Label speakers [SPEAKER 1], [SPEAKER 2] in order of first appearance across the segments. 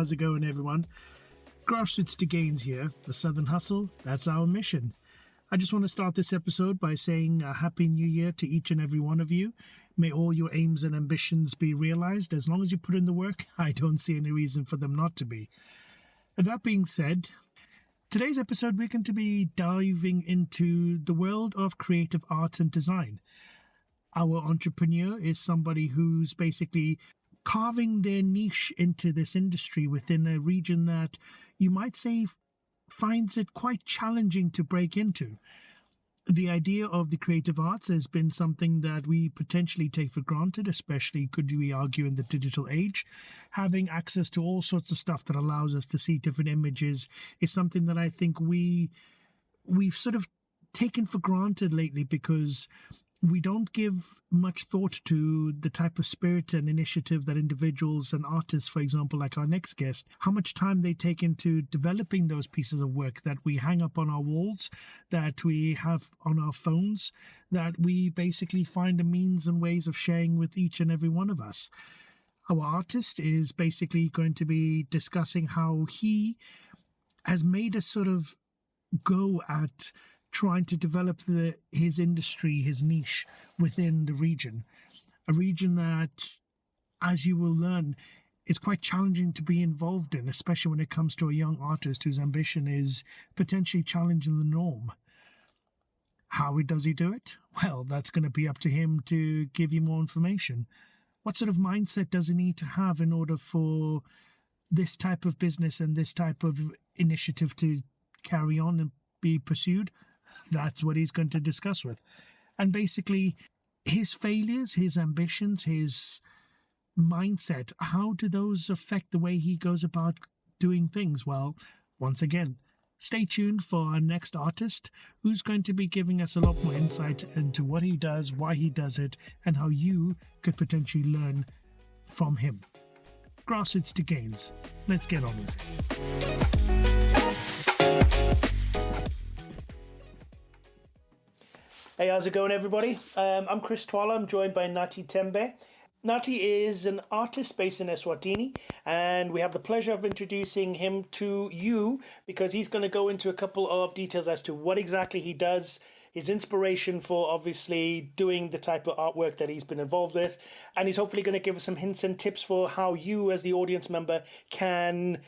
[SPEAKER 1] how's it going, everyone? Grassroots to Gains here, the Southern Hustle, that's our mission. I just want to start this episode by saying a Happy New Year to each and every one of you. May all your aims and ambitions be realized. As long as you put in the work, I don't see any reason for them not to be. And that being said, today's episode we're going to be diving into the world of creative art and design. Our entrepreneur is somebody who's basically carving their niche into this industry within a region that you might say finds it quite challenging to break into. The idea of the creative arts has been something that we potentially take for granted, especially could we argue in the digital age. Having access to all sorts of stuff that allows us to see different images is something that I think we've sort of taken for granted lately, because we don't give much thought to the type of spirit and initiative that individuals and artists, for example, like our next guest, how much time they take into developing those pieces of work that we hang up on our walls, that we have on our phones, that we basically find a means and ways of sharing with each and every one of us. Our artist is basically going to be discussing how he has made a sort of go at trying to develop his industry, his niche within the region. A region that, as you will learn, is quite challenging to be involved in, especially when it comes to a young artist whose ambition is potentially challenging the norm. How does he do it? Well, that's going to be up to him to give you more information. What sort of mindset does he need to have in order for this type of business and this type of initiative to carry on and be pursued? That's what he's going to discuss with. And basically, his failures, his ambitions, his mindset, how do those affect the way he goes about doing things? Well, once again, stay tuned for our next artist, who's going to be giving us a lot more insight into what he does, why he does it, and how you could potentially learn from him. Grassroots to Gains. Let's get on with it. Hey, how's it going, everybody? I'm Chris Twala. I'm joined by Nathi Tembe. Nathi is an artist based in Eswatini, and we have the pleasure of introducing him to you because he's going to go into a couple of details as to what exactly he does, his inspiration for obviously doing the type of artwork that he's been involved with, and he's hopefully going to give us some hints and tips for how you as the audience member can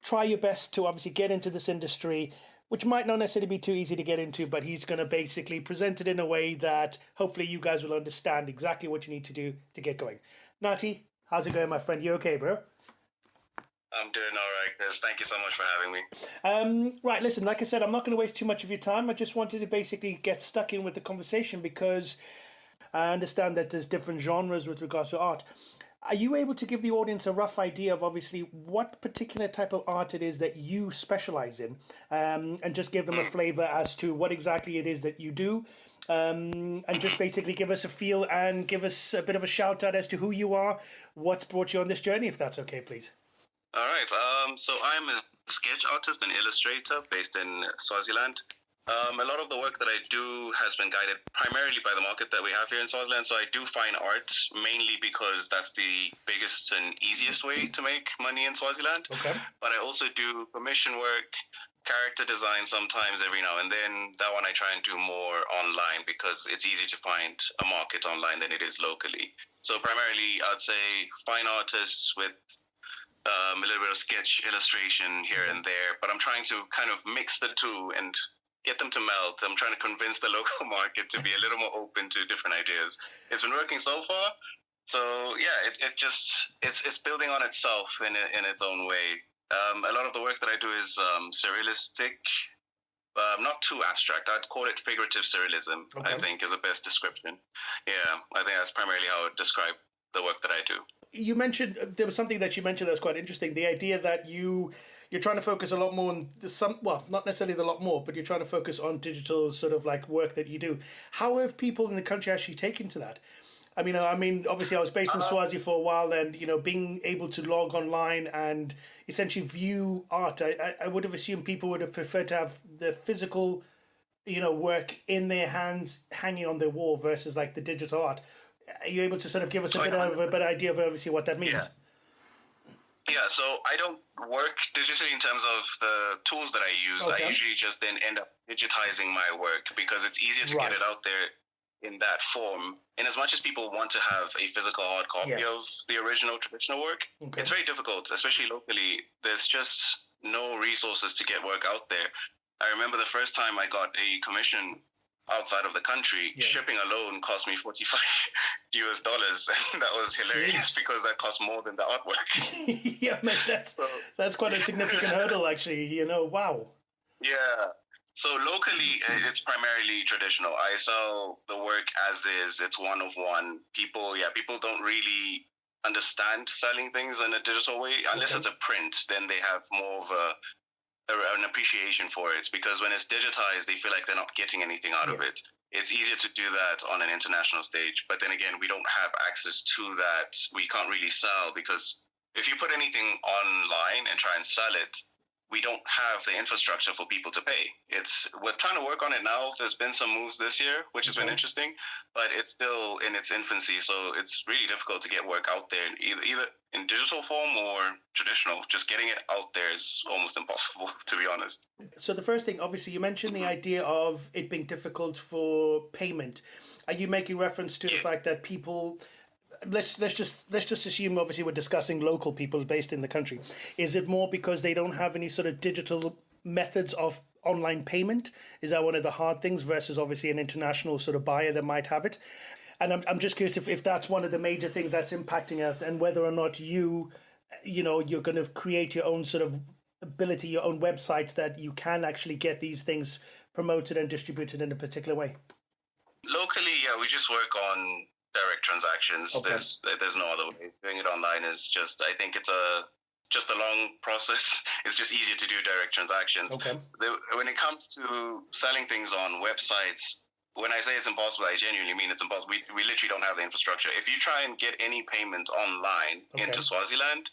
[SPEAKER 1] try your best to obviously get into this industry, which might not necessarily be too easy to get into, but he's going to basically present it in a way that hopefully you guys will understand exactly what you need to do to get going. Nathi, how's it going, my friend? You okay, bro?
[SPEAKER 2] I'm doing all right, Chris. Thank you so much for having me.
[SPEAKER 1] Right, listen, like I said, I'm not going to waste too much of your time. I just wanted to basically get stuck in with the conversation because I understand that there's different genres with regards to art. Are you able to give the audience a rough idea of obviously what particular type of art it is that you specialize in, and just give them a flavor as to what exactly it is that you do, and just basically give us a feel and give us a bit of a shout out as to who you are, what's brought you on this journey, if that's okay, please.
[SPEAKER 2] All right. So I'm a sketch artist and illustrator based in Swaziland. A lot of the work that I do has been guided primarily by the market that we have here in Swaziland. So I do fine art mainly because that's the biggest and easiest way to make money in Swaziland. Okay. But I also do commission work, character design sometimes every now and then. That one I try and do more online because it's easy to find a market online than it is locally. So primarily I'd say fine artists with a little bit of sketch illustration here and there. But I'm trying to kind of mix the two and get them to melt. I'm trying to convince the local market to be a little more open to different ideas. It's been working so far. So yeah, it's building on itself in its own way. A lot of the work that I do is surrealistic, not too abstract. I'd call it figurative surrealism. Okay. I think is the best description. Yeah, I think that's primarily how I would describe the work that I do.
[SPEAKER 1] You mentioned, there was something that you mentioned that was quite interesting, the idea that you're trying to focus a lot more on not necessarily a lot more, but you're trying to focus on digital sort of like work that you do. How have people in the country actually taken to that? I mean, obviously I was based in Swazi for a while, and, being able to log online and essentially view art, I would have assumed people would have preferred to have the physical, work in their hands hanging on their wall versus like the digital art. Are you able to sort of give us a bit of a better idea of obviously what that means?
[SPEAKER 2] Yeah, so I don't work digitally in terms of the tools that I use.
[SPEAKER 1] Okay.
[SPEAKER 2] I usually just then end up digitizing my work because it's easier to get it out there in that form. And as much as people want to have a physical hard copy of the original traditional work, it's very difficult, especially locally. There's just no resources to get work out there. I remember the first time I got a commission outside of the country, shipping alone cost me $45. And that was hilarious because that cost more than the artwork.
[SPEAKER 1] Yeah, man, that's quite a significant hurdle, actually. Wow.
[SPEAKER 2] Yeah. So locally, it's primarily traditional. I sell the work as is. It's one of one. People don't really understand selling things in a digital way. Unless it's a print, then they have more of an appreciation for it, because when it's digitized, they feel like they're not getting anything out of it. It's easier to do that on an international stage, but then again, we don't have access to that. We can't really sell, because if you put anything online and try and sell it, we don't have the infrastructure for people to pay. We're trying to work on it now. There's been some moves this year, which has been interesting, but it's still in its infancy. So it's really difficult to get work out there, either in digital form or traditional. Just getting it out there is almost impossible, to be honest.
[SPEAKER 1] So the first thing, obviously, you mentioned the idea of it being difficult for payment. Are you making reference to the fact that people... Let's just assume, obviously, we're discussing local people based in the country. Is it more because they don't have any sort of digital methods of online payment? Is that one of the hard things versus obviously an international sort of buyer that might have it? And I'm just curious if that's one of the major things that's impacting it, and whether or not you're going to create your own sort of ability, your own website that you can actually get these things promoted and distributed in a particular way.
[SPEAKER 2] Locally, we just work on direct transactions. There's no other way. Doing it online is just, I think it's just a long process. It's just easier to do direct transactions. When it comes to selling things on websites, when I say it's impossible, I genuinely mean it's impossible. We literally don't have the infrastructure. If you try and get any payment online into Swaziland,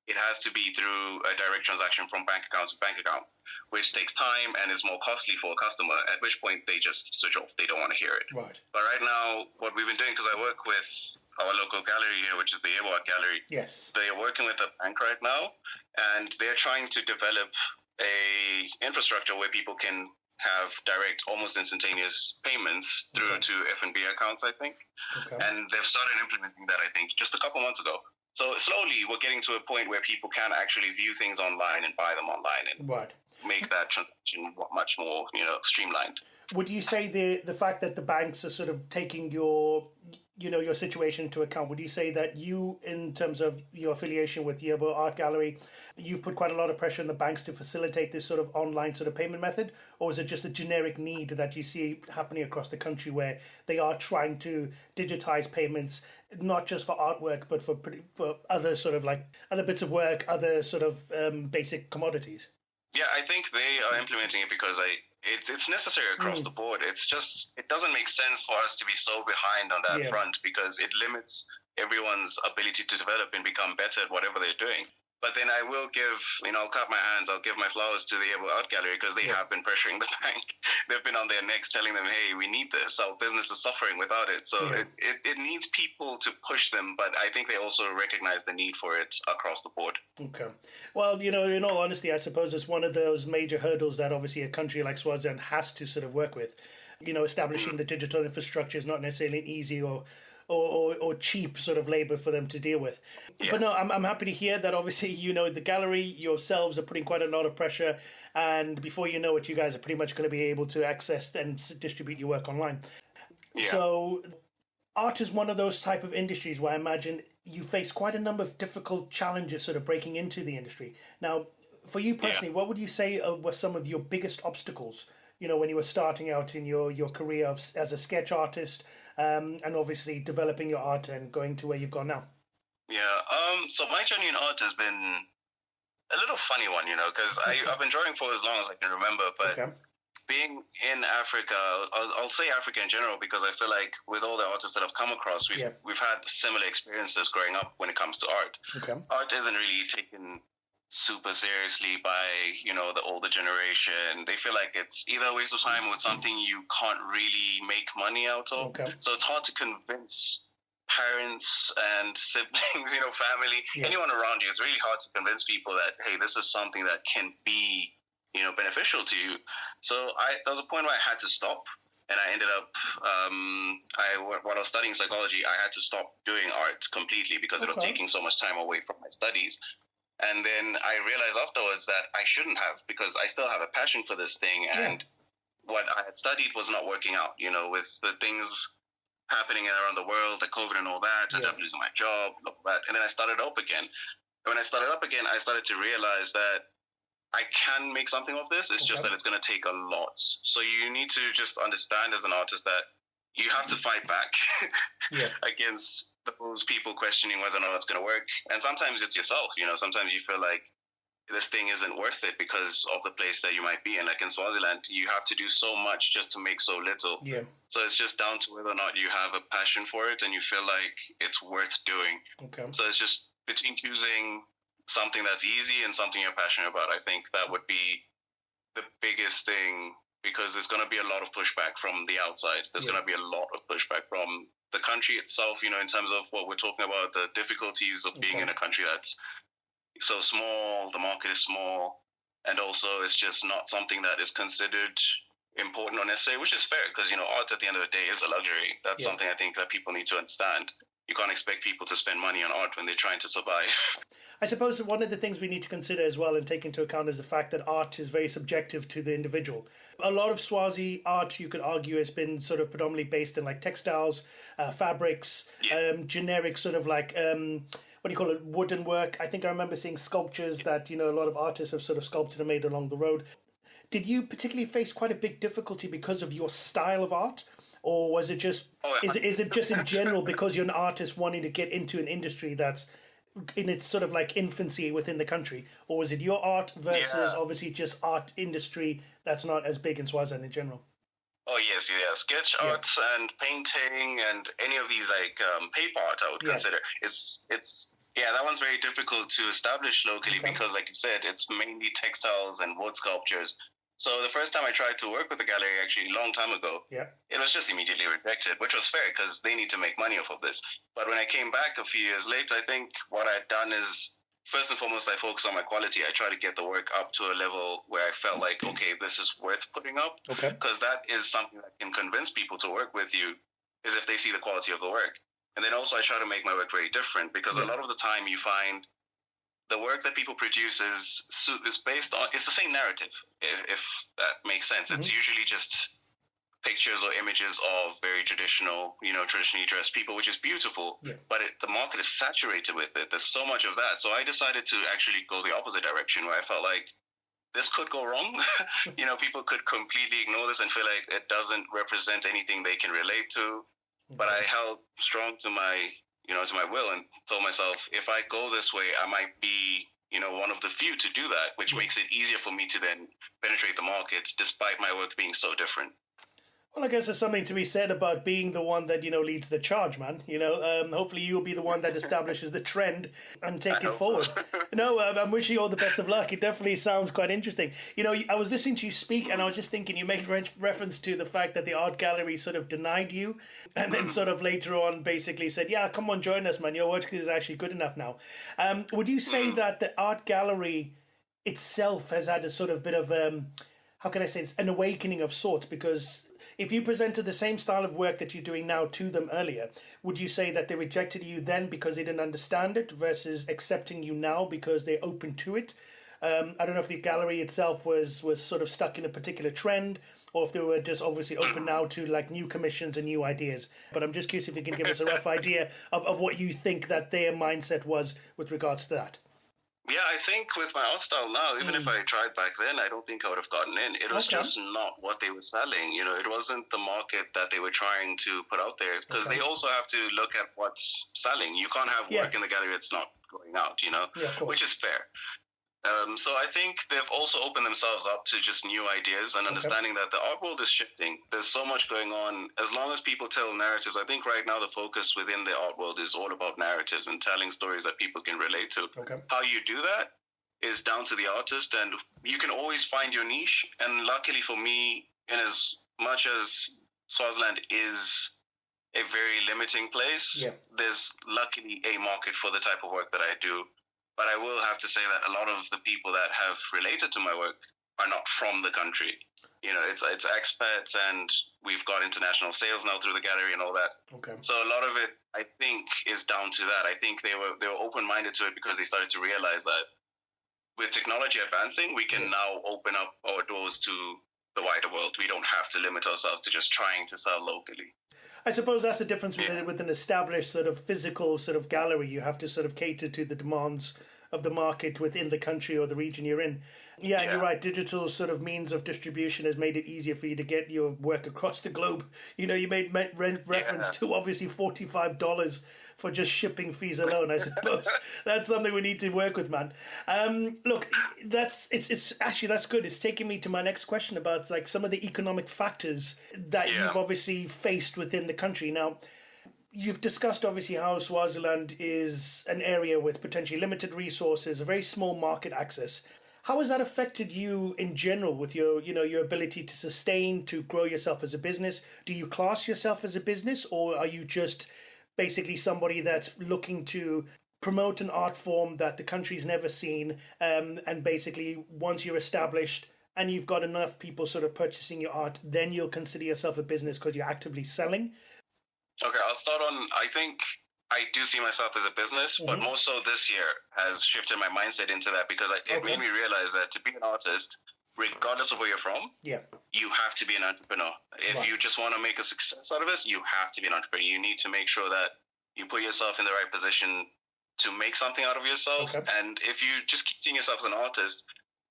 [SPEAKER 2] it has to be through a direct transaction from bank account to bank account, which takes time and is more costly for a customer, at which point they just switch off. They don't want to hear it.
[SPEAKER 1] Right.
[SPEAKER 2] But right now, what we've been doing, because I work with our local gallery here, which is the Art Gallery.
[SPEAKER 1] Yes.
[SPEAKER 2] They are working with a bank right now, and they're trying to develop a infrastructure where people can have direct, almost instantaneous payments through to F&B accounts, I think. And they've started implementing that, I think, just a couple months ago. So slowly, we're getting to a point where people can actually view things online and buy them online and make that transaction much more, streamlined.
[SPEAKER 1] Would you say the fact that the banks are sort of taking your situation into account, would you say that you, in terms of your affiliation with Yebo Art Gallery, you've put quite a lot of pressure on the banks to facilitate this sort of online sort of payment method? Or is it just a generic need that you see happening across the country where they are trying to digitize payments, not just for artwork, but for other sort of like other bits of work, other sort of basic commodities?
[SPEAKER 2] Yeah, I think they are implementing it because it's necessary across the board. It's just, it doesn't make sense for us to be so behind on that front, because it limits everyone's ability to develop and become better at whatever they're doing. But then I will give, I'll clap my hands, I'll give my flowers to the Art Gallery, because they have been pressuring the bank. They've been on their necks telling them, hey, we need this. Our business is suffering without it. So it needs people to push them, but I think they also recognize the need for it across the board.
[SPEAKER 1] Okay. Well, in all honesty, I suppose it's one of those major hurdles that obviously a country like Swaziland has to sort of work with. Establishing the digital infrastructure is not necessarily an easy or cheap sort of labor for them to deal with. But no, I'm happy to hear that obviously, the gallery yourselves are putting quite a lot of pressure, and before you know it, you guys are pretty much going to be able to access and distribute your work online. So art is one of those type of industries where I imagine you face quite a number of difficult challenges sort of breaking into the industry. Now, for you personally, what would you say were some of your biggest obstacles, when you were starting out in your career as a sketch artist, and obviously developing your art and going to where you've gone now?
[SPEAKER 2] So my journey in art has been a little funny one, because I've been drawing for as long as I can remember, but being in Africa, I'll say Africa in general, because I feel like with all the artists that I've come across, we've had similar experiences growing up when it comes to art. Art isn't really taken super seriously by, the older generation. They feel like it's either a waste of time or something you can't really make money out of. So it's hard to convince parents and siblings, family, anyone around you, it's really hard to convince people that, hey, this is something that can be, beneficial to you. So there was a point where I had to stop. And I ended up, when I was studying psychology, I had to stop doing art completely because it was taking so much time away from my studies. And then I realized afterwards that I shouldn't have, because I still have a passion for this thing. And what I had studied was not working out, with the things happening around the world, like COVID and all that. I ended up losing my job, all that. And then I started up again. And when I started up again, I started to realize that I can make something of this. It's just that it's going to take a lot. So you need to just understand as an artist that you have to fight back against those people questioning whether or not it's going to work. And sometimes it's yourself, sometimes you feel like this thing isn't worth it because of the place that you might be in. Like in Swaziland, you have to do so much just to make so little. Yeah. So it's just down to whether or not you have a passion for it and you feel like it's worth doing. Okay. So it's just between choosing something that's easy and something you're passionate about. I think that would be the biggest thing, because there's going to be a lot of pushback from the outside. There's going to be a lot of pushback from the country itself, in terms of what we're talking about, the difficulties of being in a country that's so small, the market is small, and also it's just not something that is considered important or necessary, which is fair, because, art at the end of the day is a luxury. That's something I think that people need to understand. You can't expect people to spend money on art when they're trying to survive.
[SPEAKER 1] I suppose one of the things we need to consider as well and take into account is the fact that art is very subjective to the individual. A lot of Swazi art, you could argue, has been sort of predominantly based in like textiles, fabrics, generic sort of like, what do you call it, wooden work. I think I remember seeing sculptures that, a lot of artists have sort of sculpted and made along the road. Did you particularly face quite a big difficulty because of your style of art? Or was it just, is it just in general because you're an artist wanting to get into an industry that's in its sort of like infancy within the country? Or was it your art versus obviously just art industry that's not as big in Swaziland in general?
[SPEAKER 2] Oh, yes. Sketch arts and painting and any of these like paper art, I would consider. It's that one's very difficult to establish locally because, like you said, it's mainly textiles and wood sculptures. So the first time I tried to work with the gallery, actually a long time ago, it was just immediately rejected, which was fair because they need to make money off of this. But when I came back a few years later, I think what I'd done is, first and foremost, I focused on my quality. I tried to get the work up to a level where I felt like, okay, this is worth putting up. Because that is something that can convince people to work with you, is if they see the quality of the work. And then also I try to make my work very different, because a lot of the time you find the work that people produce is based on, it's the same narrative, if that makes sense. It's usually just pictures or images of very traditional, traditionally dressed people, which is beautiful, but the market is saturated with it. There's so much of that. So I decided to actually go the opposite direction, where I felt like this could go wrong. People could completely ignore this and feel like it doesn't represent anything they can relate to. But I held strong to my to my will and told myself, if I go this way, I might be, one of the few to do that, which makes it easier for me to then penetrate the markets despite my work being so different.
[SPEAKER 1] Well, I guess there's something to be said about being the one that, leads the charge, man. Hopefully you'll be the one that establishes the trend and take it forward. So. I'm wishing you all the best of luck. It definitely sounds quite interesting. I was listening to you speak and I was just thinking you made reference to the fact that the art gallery sort of denied you and then sort of later on basically said, yeah, come on, join us, man. Your work is actually good enough now. Would you say that the art gallery itself has had a sort of bit of, how can I say this, an awakening of sorts? Because if you presented the same style of work that you're doing now to them earlier, would you say that they rejected you then because they didn't understand it versus accepting you now because they're open to it? I don't know if the gallery itself was sort of stuck in a particular trend or if they were just obviously open now to like new commissions and new ideas. But I'm just curious if you can give us a rough idea of what you think that their mindset was with regards to that.
[SPEAKER 2] Yeah, I think with my art style now, even if I tried back then, I don't think I would have gotten in. It was just not what they were selling. It wasn't the market that they were trying to put out there, because they also have to look at what's selling. You can't have work in the gallery that's not going out, which is fair. So I think they've also opened themselves up to just new ideas and understanding that the art world is shifting. There's so much going on. As long as people tell narratives, I think right now the focus within the art world is all about narratives and telling stories that people can relate to. How you do that is down to the artist, and you can always find your niche. And luckily for me, in as much as Swaziland is a very limiting place. There's luckily a market for the type of work that I do. But I will have to say that a lot of the people that have related to my work are not from the country. It's expats, and we've got international sales now through the gallery and all that.
[SPEAKER 1] Okay.
[SPEAKER 2] So a lot of it, I think, is down to that. I think they were open-minded to it because they started to realize that with technology advancing, we can now open up our doors to the wider world. We don't have to limit ourselves to just trying to sell locally.
[SPEAKER 1] I suppose that's the difference with an established sort of physical sort of gallery. You have to sort of cater to the demands of the market within the country or the region you're in. Yeah, you're right. Digital sort of means of distribution has made it easier for you to get your work across the globe. You made reference to obviously $45 for just shipping fees alone. I suppose that's something we need to work with, man. Look, that's good. It's taking me to my next question about like some of the economic factors that you've obviously faced within the country. Now, you've discussed obviously how Swaziland is an area with potentially limited resources, a very small market access. How has that affected you in general with your ability to sustain, to grow yourself as a business? Do you class yourself as a business, or are you just basically somebody that's looking to promote an art form that the country's never seen, and basically once you're established and you've got enough people sort of purchasing your art, then you'll consider yourself a business because you're actively selling?
[SPEAKER 2] Okay, I'll start on, I think I do see myself as a business, but more so this year has shifted my mindset into that because it made me realize that to be an artist, regardless of where you're from, you have to be an entrepreneur. If you just want to make a success out of this, you have to be an entrepreneur. You need to make sure that you put yourself in the right position to make something out of yourself. And if you just keep seeing yourself as an artist,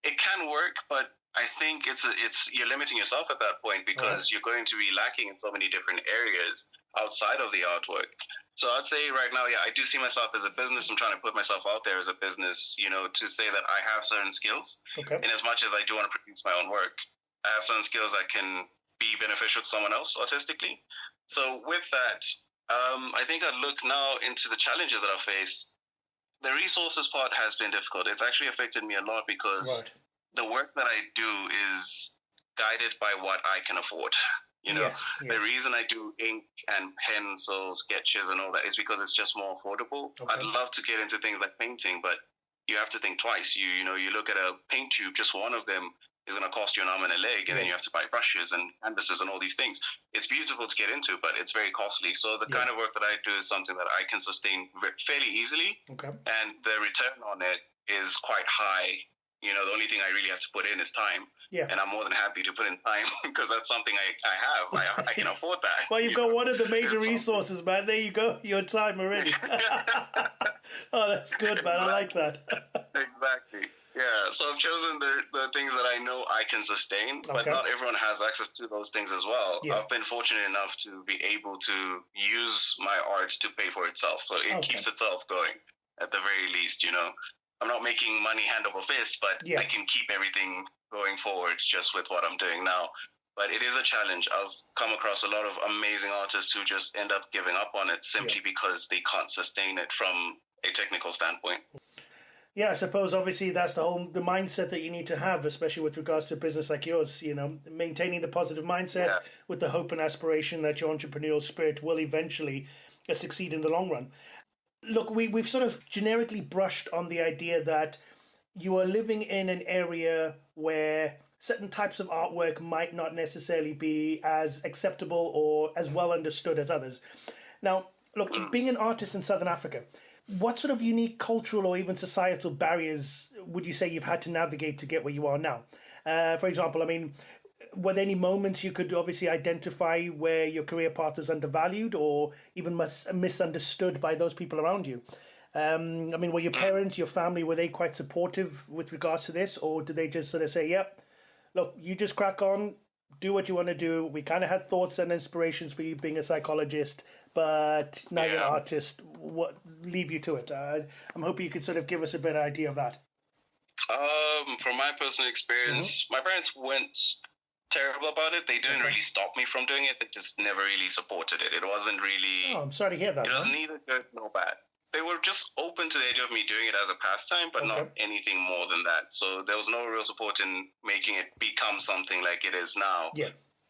[SPEAKER 2] it can work, but I think you're limiting yourself at that point because you're going to be lacking in so many different areas outside of the artwork. So I'd say right now, I do see myself as a business. I'm trying to put myself out there as a business, to say that I have certain skills. In as much as I do want to produce my own work, I have certain skills that can be beneficial to someone else artistically. So with that, I think I look now into the challenges that I face. The resources part has been difficult. It's actually affected me a lot because the work that I do is guided by what I can afford. The reason I do ink and pencil sketches and all that is because it's just more affordable. I'd love to get into things like painting, but you have to think twice. You look at a paint tube, just one of them is going to cost you an arm and a leg, and then you have to buy brushes and canvases and all these things. It's beautiful to get into, but it's very costly. So the kind of work that I do is something that I can sustain fairly easily, and the return on it is quite high. The only thing I really have to put in is time. And I'm more than happy to put in time because that's something I have. I can afford that.
[SPEAKER 1] Well, you've got one of the major resources, man. There you go. Your time already. Oh, that's good, man. I like that.
[SPEAKER 2] Exactly. Yeah. So I've chosen the things that I know I can sustain, but not everyone has access to those things as well. I've been fortunate enough to be able to use my art to pay for itself. So it keeps itself going at the very least, I'm not making money hand over fist, but I can keep everything going forward just with what I'm doing now. But it is a challenge. I've come across a lot of amazing artists who just end up giving up on it simply because they can't sustain it from a technical standpoint.
[SPEAKER 1] Yeah, I suppose obviously that's the mindset that you need to have, especially with regards to a business like yours, maintaining the positive mindset with the hope and aspiration that your entrepreneurial spirit will eventually succeed in the long run. Look, we've sort of generically brushed on the idea that you are living in an area where certain types of artwork might not necessarily be as acceptable or as well understood as others. Now, look, being an artist in Southern Africa, what sort of unique cultural or even societal barriers would you say you've had to navigate to get where you are now? For example, were there any moments you could obviously identify where your career path was undervalued or even misunderstood by those people around you? Were your parents, your family, were they quite supportive with regards to this, or did they just sort of say, yep, look, you just crack on, do what you want to do. We kind of had thoughts and inspirations for you being a psychologist, but now you're an artist, leave you to it. I'm hoping you could sort of give us a better idea of that.
[SPEAKER 2] From my personal experience, my parents weren't terrible about it. They didn't really stop me from doing it. They just never really supported it. It wasn't really...
[SPEAKER 1] Oh, I'm sorry to hear that.
[SPEAKER 2] It was neither good nor bad. They were just open to the idea of me doing it as a pastime, but not anything more than that. So there was no real support in making it become something like it is now.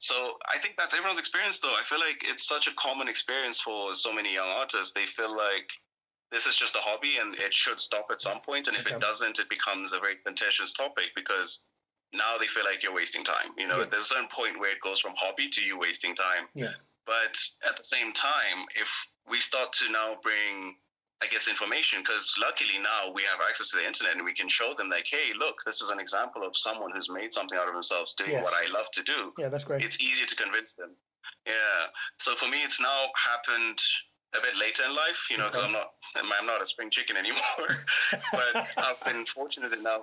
[SPEAKER 2] So I think that's everyone's experience, though. I feel like it's such a common experience for so many young artists. They feel like this is just a hobby and it should stop at some point. And if it doesn't, it becomes a very contentious topic because now they feel like you're wasting time. You know, there's a certain point where it goes from hobby to you wasting time.
[SPEAKER 1] Yeah.
[SPEAKER 2] But at the same time, if we start to now bring, I guess, information, because luckily now we have access to the internet and we can show them like, hey, look, this is an example of someone who's made something out of themselves doing what I love to do.
[SPEAKER 1] Yeah, that's great.
[SPEAKER 2] It's easier to convince them. Yeah. So for me, it's now happened a bit later in life, you know, because I'm not a spring chicken anymore. But I've been fortunate enough.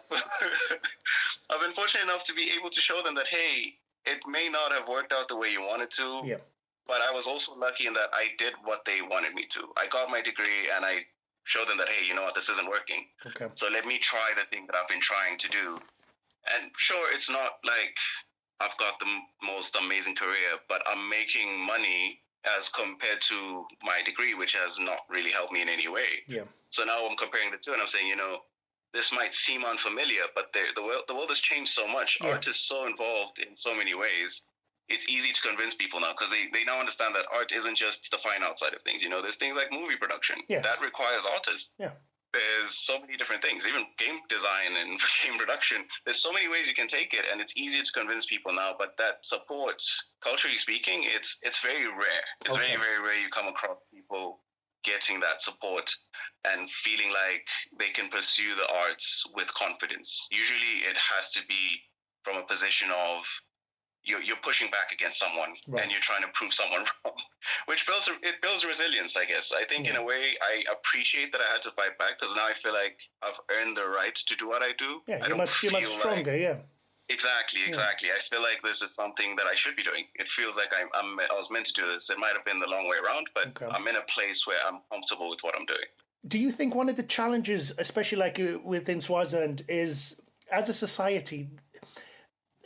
[SPEAKER 2] I've been fortunate enough to be able to show them that, hey, it may not have worked out the way you wanted to.
[SPEAKER 1] Yeah.
[SPEAKER 2] But I was also lucky in that I did what they wanted me to. I got my degree and I showed them that, hey, you know what, this isn't working.
[SPEAKER 1] Okay.
[SPEAKER 2] So let me try the thing that I've been trying to do. And sure, it's not like I've got the most amazing career, but I'm making money as compared to my degree, which has not really helped me in any way.
[SPEAKER 1] Yeah.
[SPEAKER 2] So now I'm comparing the two and I'm saying, you know, this might seem unfamiliar, but the world has changed so much.
[SPEAKER 1] Yeah.
[SPEAKER 2] Art is so involved in so many ways. It's easy to convince people now because they now understand that art isn't just the fine art side of things. You know, there's things like movie production.
[SPEAKER 1] Yes.
[SPEAKER 2] That requires artists.
[SPEAKER 1] Yeah.
[SPEAKER 2] There's so many different things, even game design and game production. There's so many ways you can take it, and it's easier to convince people now. But that support, culturally speaking, it's very rare. It's very, very rare you come across people getting that support and feeling like they can pursue the arts with confidence. Usually it has to be from a position of you're pushing back against someone and you're trying to prove someone wrong, which builds resilience, I guess. I think in a way I appreciate that I had to fight back because now I feel like I've earned the right to do what I do.
[SPEAKER 1] Yeah, you're much stronger,
[SPEAKER 2] Exactly. I feel like this is something that I should be doing. It feels like I was meant to do this. It might have been the long way around, but I'm in a place where I'm comfortable with what I'm doing.
[SPEAKER 1] Do you think one of the challenges, especially like within Swaziland, is as a society,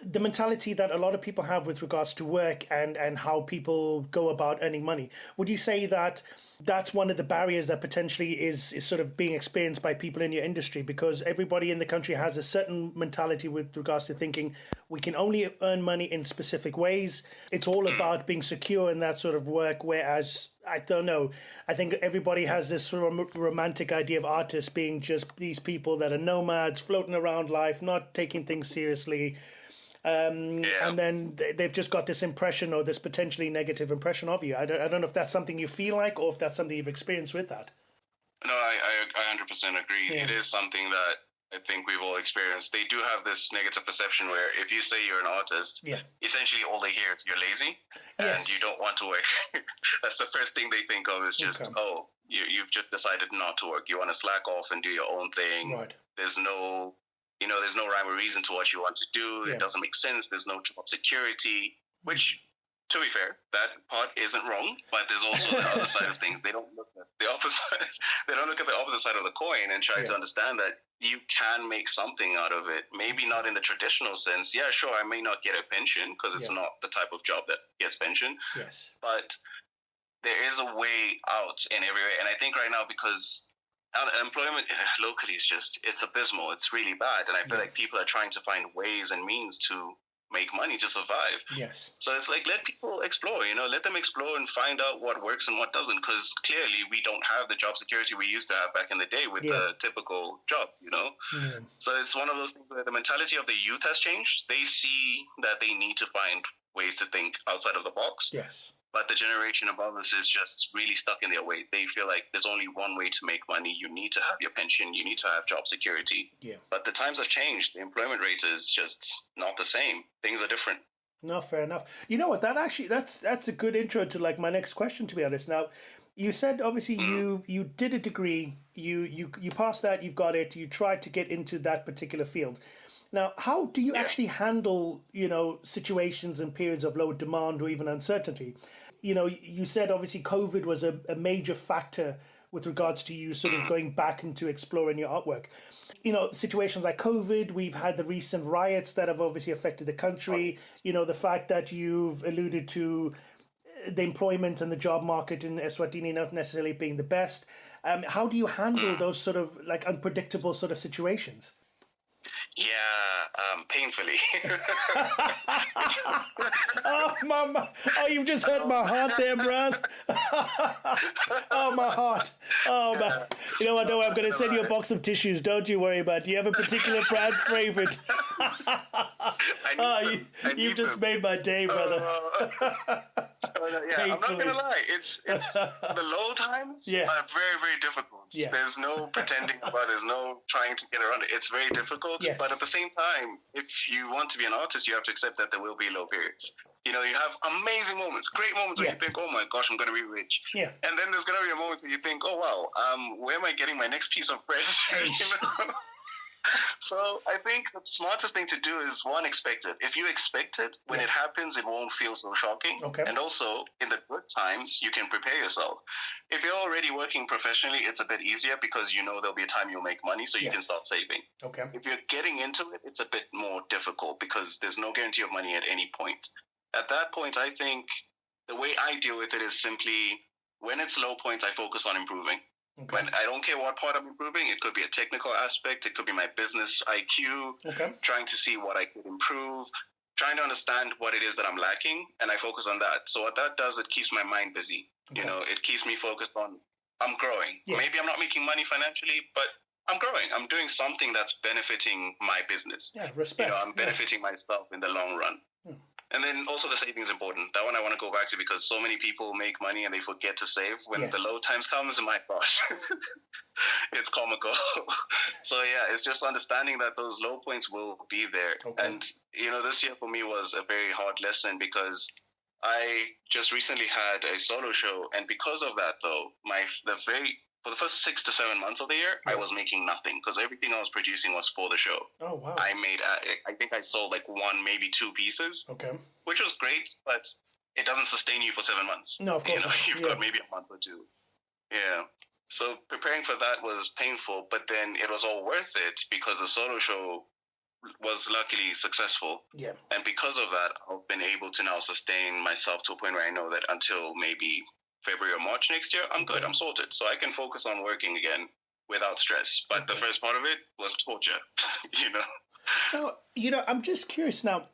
[SPEAKER 1] the mentality that a lot of people have with regards to work and how people go about earning money? Would you say that that's one of the barriers that potentially is sort of being experienced by people in your industry? Because everybody in the country has a certain mentality with regards to thinking we can only earn money in specific ways. It's all about being secure in that sort of work, whereas, I don't know, I think everybody has this sort of romantic idea of artists being just these people that are nomads, floating around life, not taking things seriously. And then they've just got this impression or this potentially negative impression of you. I don't know if that's something you feel like or if that's something you've experienced with that.
[SPEAKER 2] No, I 100% agree. Yeah. It is something that I think we've all experienced. They do have this negative perception where if you say you're an artist, essentially all they hear is you're lazy and you don't want to work. That's the first thing they think of is just, you've just decided not to work. You want to slack off and do your own thing.
[SPEAKER 1] Right.
[SPEAKER 2] There's no rhyme or reason to what you want to do. It doesn't make sense. There's no job security, which, to be fair, that part isn't wrong. But there's also the other side of things. They don't look at the opposite. They don't look at the opposite side of the coin and try to understand that you can make something out of it. Maybe not in the traditional sense. Yeah, sure, I may not get a pension because it's not the type of job that gets pension.
[SPEAKER 1] Yes.
[SPEAKER 2] But there is a way out in every way. And I think right now, because unemployment locally is it's abysmal. It's really bad. And I feel like people are trying to find ways and means to make money to survive.
[SPEAKER 1] Yes.
[SPEAKER 2] So it's like, let people explore, let them explore and find out what works and what doesn't. Because clearly we don't have the job security we used to have back in the day with the typical job,
[SPEAKER 1] Yeah.
[SPEAKER 2] So it's one of those things where the mentality of the youth has changed. They see that they need to find ways to think outside of the box.
[SPEAKER 1] Yes.
[SPEAKER 2] But the generation above us is just really stuck in their ways. They feel like there's only one way to make money. You need to have your pension. You need to have job security.
[SPEAKER 1] Yeah.
[SPEAKER 2] But the times have changed. The employment rate is just not the same. Things are different.
[SPEAKER 1] No, fair enough. You know what? That's a good intro to like my next question, to be honest. Now, you said obviously you did a degree. You passed that. You've got it. You tried to get into that particular field. Now, how do you actually handle, situations and periods of low demand or even uncertainty? You said obviously COVID was a major factor with regards to you sort of going back into exploring your artwork. Situations like COVID, we've had the recent riots that have obviously affected the country. The fact that you've alluded to the employment and the job market in Eswatini not necessarily being the best. How do you handle those sort of like unpredictable sort of situations?
[SPEAKER 2] Yeah, painfully.
[SPEAKER 1] Oh, mama. Oh, you've just hurt my heart there, bro. Oh, my heart. Oh, man.
[SPEAKER 2] Yeah,
[SPEAKER 1] You know what? No,
[SPEAKER 2] I'm
[SPEAKER 1] I'm
[SPEAKER 2] not
[SPEAKER 1] going to
[SPEAKER 2] gonna
[SPEAKER 1] send you a
[SPEAKER 2] lie.
[SPEAKER 1] box of tissues. Don't you worry about it. Do you have a particular brand favorite?
[SPEAKER 2] I need
[SPEAKER 1] Oh,
[SPEAKER 2] them. I
[SPEAKER 1] you've
[SPEAKER 2] need
[SPEAKER 1] just
[SPEAKER 2] them.
[SPEAKER 1] made my day, brother.
[SPEAKER 2] Uh, yeah, I'm not gonna
[SPEAKER 1] Painfully.
[SPEAKER 2] lie. It's the low times
[SPEAKER 1] Yeah.
[SPEAKER 2] are very, very difficult.
[SPEAKER 1] Yeah.
[SPEAKER 2] There's no pretending about it. There's no trying to get around it. It's very difficult.
[SPEAKER 1] Yes.
[SPEAKER 2] But at the same time, if you want to be an artist, you have to accept that there will be low periods. You know, you have amazing moments, great moments where
[SPEAKER 1] Yeah.
[SPEAKER 2] you think, "Oh my gosh, I'm gonna be rich,"
[SPEAKER 1] Yeah.
[SPEAKER 2] and then there's gonna be a moment where you think, "Oh wow, where am I getting my next piece of bread?" You know? So I think the smartest thing to do is, one, expect it. If you expect it, when
[SPEAKER 1] Yeah.
[SPEAKER 2] it happens, it won't feel so shocking.
[SPEAKER 1] Okay.
[SPEAKER 2] And also, in the good times, you can prepare yourself. If you're already working professionally, it's a bit easier because you know there'll be a time you'll make money, so you can
[SPEAKER 1] Yes.
[SPEAKER 2] start saving.
[SPEAKER 1] Okay.
[SPEAKER 2] If you're getting into it, it's a bit more difficult because there's no guarantee of money at any point. At that point, I think the way I deal with it is simply, when it's low points, I focus on improving.
[SPEAKER 1] Okay.
[SPEAKER 2] When I don't care what part I'm improving, it could be a technical aspect, it could be my business IQ,
[SPEAKER 1] Okay.
[SPEAKER 2] trying to see what I could improve, trying to understand what it is that I'm lacking, and I focus on that. So what that does, it keeps my mind busy.
[SPEAKER 1] Okay.
[SPEAKER 2] You know, it keeps me focused on, I'm growing.
[SPEAKER 1] Yeah.
[SPEAKER 2] Maybe I'm not making money financially, but I'm growing. I'm doing something that's benefiting my business.
[SPEAKER 1] Yeah. Respect.
[SPEAKER 2] You know, I'm benefiting myself in the long run.
[SPEAKER 1] Hmm.
[SPEAKER 2] And then also the saving is important. That one I want to go back to because so many people make money and they forget to save. When
[SPEAKER 1] Yes.
[SPEAKER 2] the low times comes, my gosh, it's comical. So yeah, it's just understanding that those low points will be there.
[SPEAKER 1] Okay.
[SPEAKER 2] And you know, this year for me was a very hard lesson because I just recently had a solo show, and because of that, though, for the first 6 to 7 months of the year, I
[SPEAKER 1] Yeah.
[SPEAKER 2] was making nothing because everything I was producing was for the show.
[SPEAKER 1] Oh, wow.
[SPEAKER 2] I think I sold like one, maybe two pieces,
[SPEAKER 1] Okay.
[SPEAKER 2] which was great, but it doesn't sustain you for 7 months.
[SPEAKER 1] No, of course
[SPEAKER 2] You know,
[SPEAKER 1] not.
[SPEAKER 2] you've
[SPEAKER 1] Yeah.
[SPEAKER 2] got maybe a month or two. Yeah. So preparing for that was painful, but then it was all worth it because the solo show was luckily successful.
[SPEAKER 1] Yeah.
[SPEAKER 2] And because of that, I've been able to now sustain myself to a point where I know that until maybe February or March next year, I'm good, I'm sorted. So I can focus on working again without stress. But the
[SPEAKER 1] Okay.
[SPEAKER 2] first part of it was torture, you know?
[SPEAKER 1] Now, I'm just curious now.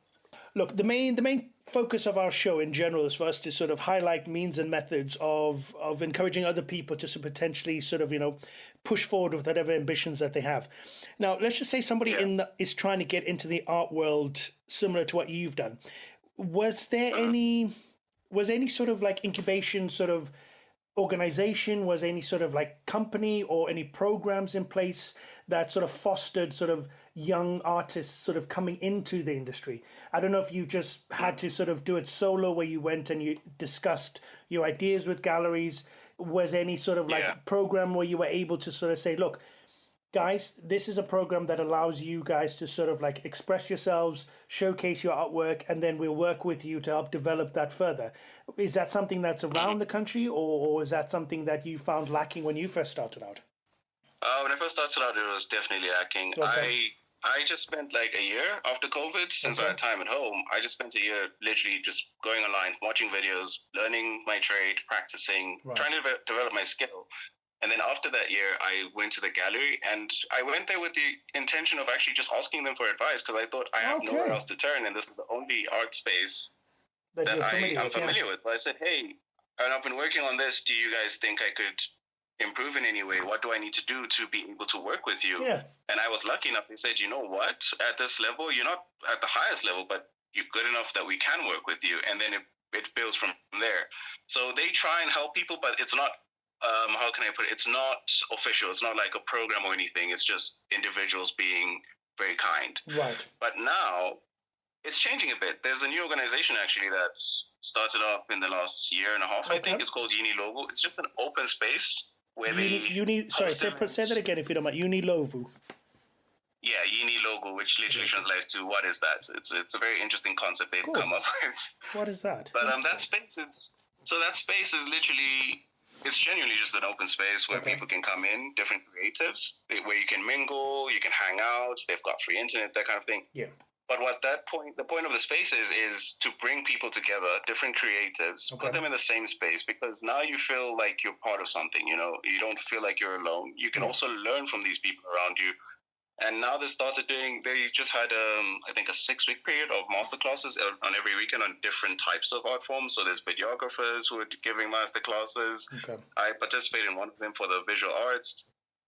[SPEAKER 1] Look, the main focus of our show in general is for us to sort of highlight means and methods of encouraging other people to potentially sort of, push forward with whatever ambitions that they have. Now, let's just say somebody is trying to get into the art world similar to what you've done. Was there any sort of like incubation sort of organization, was any sort of like company or any programs in place that sort of fostered sort of young artists sort of coming into the industry? I don't know if you just had to sort of do it solo, where you went and you discussed your ideas with galleries. Was any sort of like program where you were able to sort of say, look, guys, this is a program that allows you guys to sort of like express yourselves, showcase your artwork, and then we'll work with you to help develop that further. Is that something that's around the country, or is that something that you found lacking when you first started out?
[SPEAKER 2] When I first started out, it was definitely lacking.
[SPEAKER 1] Okay.
[SPEAKER 2] I just spent like a year after COVID, since I had time at home. I just spent a year literally just going online, watching videos, learning my trade, practicing, trying to develop my skill. And then after that year, I went to the gallery, and I went there with the intention of actually just asking them for advice, because I thought I have nowhere else to turn, and this is the only art space that I'm familiar with. But I said, hey, and I've been working on this. Do you guys think I could improve in any way? What do I need to do to be able to work with you?
[SPEAKER 1] Yeah.
[SPEAKER 2] And I was lucky enough. They said, you know what? At this level, you're not at the highest level, but you're good enough that we can work with you. And then it builds from there. So they try and help people, but it's not, how can I put it? It's not official. It's not like a program or anything. It's just individuals being very kind.
[SPEAKER 1] Right.
[SPEAKER 2] But now it's changing a bit. There's a new organization actually that's started up in the last year and a half. I think it's called Uni Logo. It's just an open space where
[SPEAKER 1] say that again if you don't mind. Uni Logo.
[SPEAKER 2] Yeah, Uni Logo, which literally translates to what is that? It's a very interesting concept they've come up with.
[SPEAKER 1] What is that?
[SPEAKER 2] But that space is literally, it's genuinely just an open space where people can come in, different creatives, where you can mingle, you can hang out. They've got free internet, that kind of thing.
[SPEAKER 1] Yeah.
[SPEAKER 2] But the point of the space is to bring people together, different creatives, put them in the same space, because now you feel like you're part of something, you know? You don't feel like you're alone. You can also learn from these people around you. And now they just had, I think, a 6-week period of masterclasses on every weekend on different types of art forms. So there's videographers who are giving masterclasses.
[SPEAKER 1] Okay.
[SPEAKER 2] I participated in one of them for the visual arts.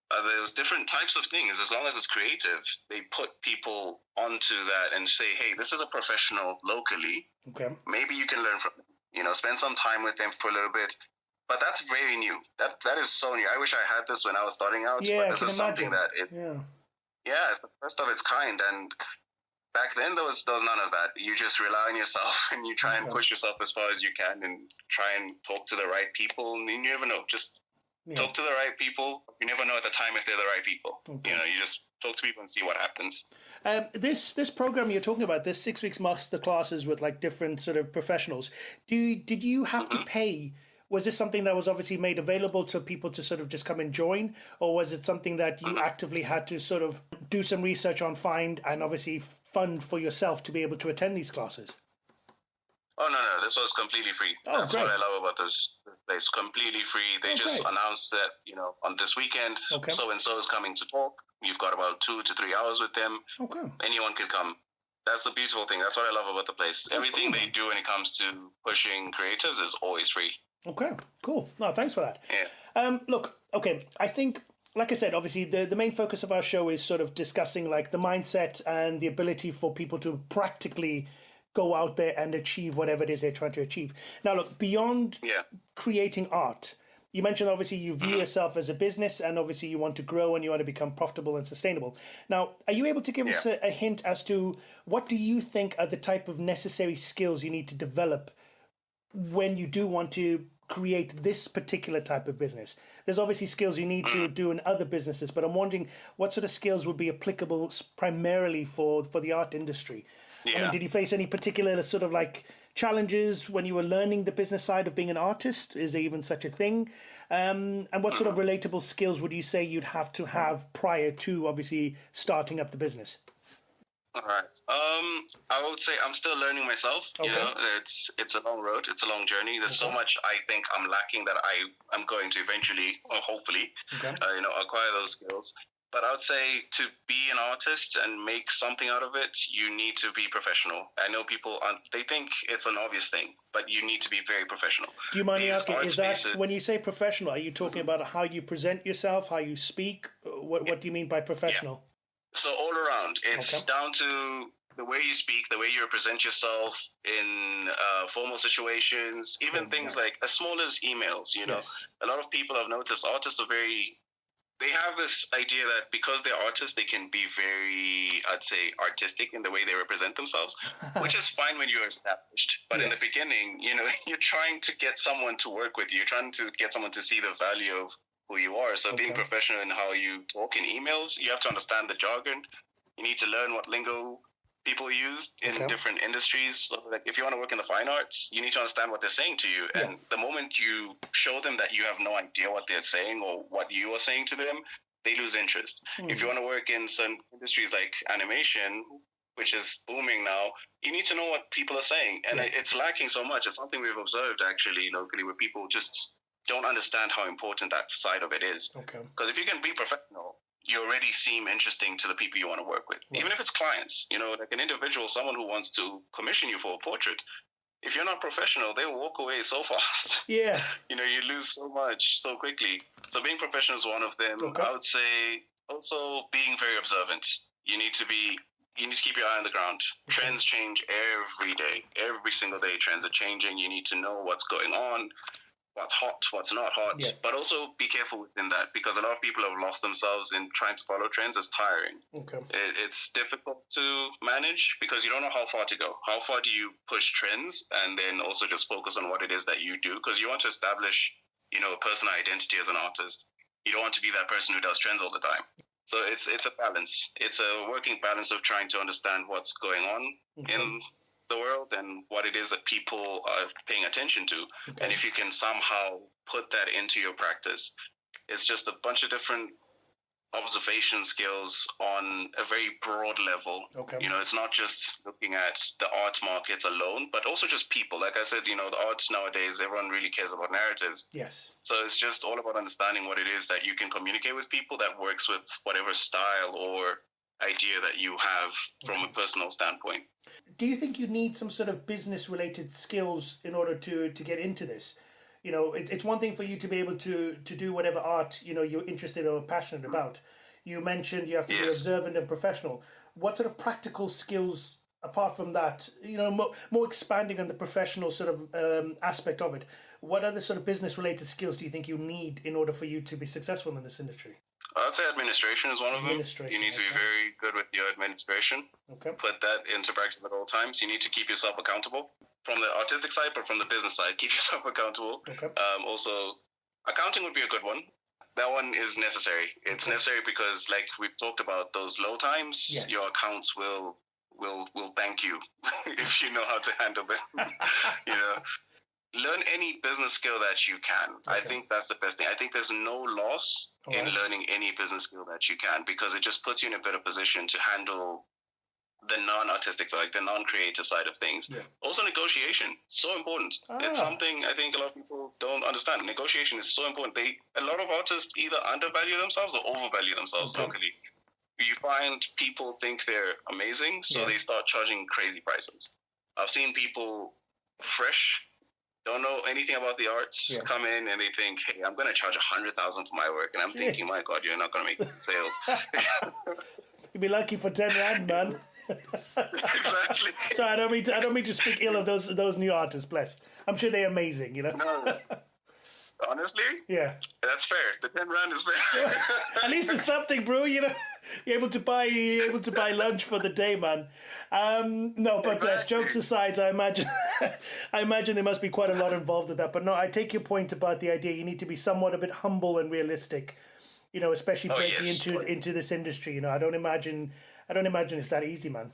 [SPEAKER 2] There's different types of things. As long as it's creative, they put people onto that and say, hey, this is a professional locally.
[SPEAKER 1] Okay.
[SPEAKER 2] Maybe you can learn from them. Spend some time with them for a little bit. But that's very new. That is so new. I wish I had this when I was starting out.
[SPEAKER 1] Yeah,
[SPEAKER 2] but this is something that it's it's the first of its kind. And back then there was none of that. You just rely on yourself and you try and push yourself as far as you can and try and talk to the right people. And you never know. Just talk to the right people. You never know at the time if they're the right people. Okay. You just talk to people and see what happens.
[SPEAKER 1] This program you're talking about, this 6 weeks master classes with like different sort of professionals. Did you have to pay? Was this something that was obviously made available to people to sort of just come and join, or was it something that you actively had to sort of do some research on, find, and obviously fund for yourself to be able to attend these classes?
[SPEAKER 2] Oh, no. This was completely free.
[SPEAKER 1] Oh,
[SPEAKER 2] That's
[SPEAKER 1] great.
[SPEAKER 2] what I love about this place. Completely free. They just announced that, on this weekend, so-and-so is coming to talk. You've got about 2 to 3 hours with them. Okay. Anyone can come. That's the beautiful thing. That's what I love about the place. Everything they do when it comes to pushing creatives is always free.
[SPEAKER 1] Okay, cool. No, thanks for that. Yeah. Look, okay, I think, like I said, obviously the main focus of our show is sort of discussing like the mindset and the ability for people to practically go out there and achieve whatever it is they're trying to achieve. Now, look, beyond creating art, you mentioned obviously you view yourself as a business and obviously you want to grow and you want to become profitable and sustainable. Now, are you able to give us a hint as to what do you think are the type of necessary skills you need to develop when you do want to create this particular type of business? There's obviously skills you need to do in other businesses, but I'm wondering what sort of skills would be applicable primarily for the art industry. I mean, did you face any particular sort of like challenges when you were learning the business side of being an artist? Is there even such a thing? And what sort of relatable skills would you say you'd have to have prior to obviously starting up the business?
[SPEAKER 2] All right. I would say I'm still learning myself. Okay. It's a long road. It's a long journey. There's so much I think I'm lacking that I'm going to eventually, or hopefully, acquire those skills. But I would say to be an artist and make something out of it, you need to be professional. I know people, they think it's an obvious thing, but you need to be very professional.
[SPEAKER 1] Do you mind me asking, is that, when you say professional, are you talking about how you present yourself, how you speak? What do you mean by professional?
[SPEAKER 2] Yeah. So all around, it's down to the way you speak, the way you represent yourself in formal situations, even things like as small as emails. A lot of people have noticed artists are they have this idea that because they're artists, they can be very, I'd say, artistic in the way they represent themselves, which is fine when you're established. But in the beginning, you're trying to get someone to work with you. You're trying to get someone to see the value of who you are. So being professional in how you talk in emails, you have to understand the jargon. You need to learn what lingo people use in different industries. So like if you want to work in the fine arts, you need to understand what they're saying to you. And the moment you show them that you have no idea what they're saying or what you are saying to them, they lose interest. If you want to work in some industries like animation, which is booming now, you need to know what people are saying. And it's lacking so much. It's something we've observed actually locally where people just don't understand how important that side of it is. Because if you can be professional, you already seem interesting to the people you want to work with. Even if it's clients, like an individual, someone who wants to commission you for a portrait. If you're not professional, they'll walk away so fast. You lose so much so quickly. So being professional is one of them. I would say also being very observant. You need to keep your eye on the ground. Trends change every day. Every single day, trends are changing. You need to know what's going on, what's hot, what's not hot, but also be careful within that because a lot of people have lost themselves in trying to follow trends. It's tiring. It's difficult to manage because you don't know how far to go. How far do you push trends and then also just focus on what it is that you do? Because you want to establish, a personal identity as an artist. You don't want to be that person who does trends all the time. So it's a balance. It's a working balance of trying to understand what's going on in the world and what it is that people are paying attention to. And if you can somehow put that into your practice, it's just a bunch of different observation skills on a very broad level. It's not just looking at the art markets alone, but also just people. Like I said, the arts nowadays, everyone really cares about narratives. So it's just all about understanding what it is that you can communicate with people that works with whatever style or idea that you have from a personal standpoint.
[SPEAKER 1] Do you think you need some sort of business-related skills in order to get into this? You know, it's one thing for you to be able to do whatever art, you know, you're interested or passionate about. You mentioned you have to be observant and professional. What sort of practical skills, apart from that, you know, more expanding on the professional sort of aspect of it, what other sort of business-related skills do you think you need in order for you to be successful in this industry?
[SPEAKER 2] I'd say administration is one of them. You need to be very good with your administration.
[SPEAKER 1] Okay.
[SPEAKER 2] Put that into practice at all times. You need to keep yourself accountable from the artistic side, but from the business side, keep yourself accountable.
[SPEAKER 1] Okay.
[SPEAKER 2] Also, accounting would be a good one. That one is necessary. It's necessary because, like we've talked about, those low times, your accounts will thank you if you know how to handle them. You know. Learn any business skill that you can. I think that's the best thing. I think there's no loss in learning any business skill that you can, because it just puts you in a better position to handle the non-artistic side, like the non-creative side of things. Yeah. Also, negotiation, so important. It's something I think a lot of people don't understand. Negotiation is so important. A lot of artists either undervalue themselves or overvalue themselves locally. You find people think they're amazing, so they start charging crazy prices. I've seen people fresh, don't know anything about the arts, come in and they think, hey, I'm going to charge $100,000 for my work. And I'm thinking, my God, you're not going to make sales.
[SPEAKER 1] You'd be lucky for 10 rand, man.
[SPEAKER 2] Exactly.
[SPEAKER 1] So I don't mean to speak ill of those new artists, bless. I'm sure they're amazing, you know.
[SPEAKER 2] No. Honestly, that's fair. The 10 rand is fair.
[SPEAKER 1] At least it's something, bro. You know, you're able to buy lunch for the day, man. No, but bless. Jokes aside, I imagine there must be quite a lot involved with that. But no, I take your point about the idea you need to be somewhat a bit humble and realistic. You know, especially breaking into this industry. You know, I don't imagine it's that easy, man.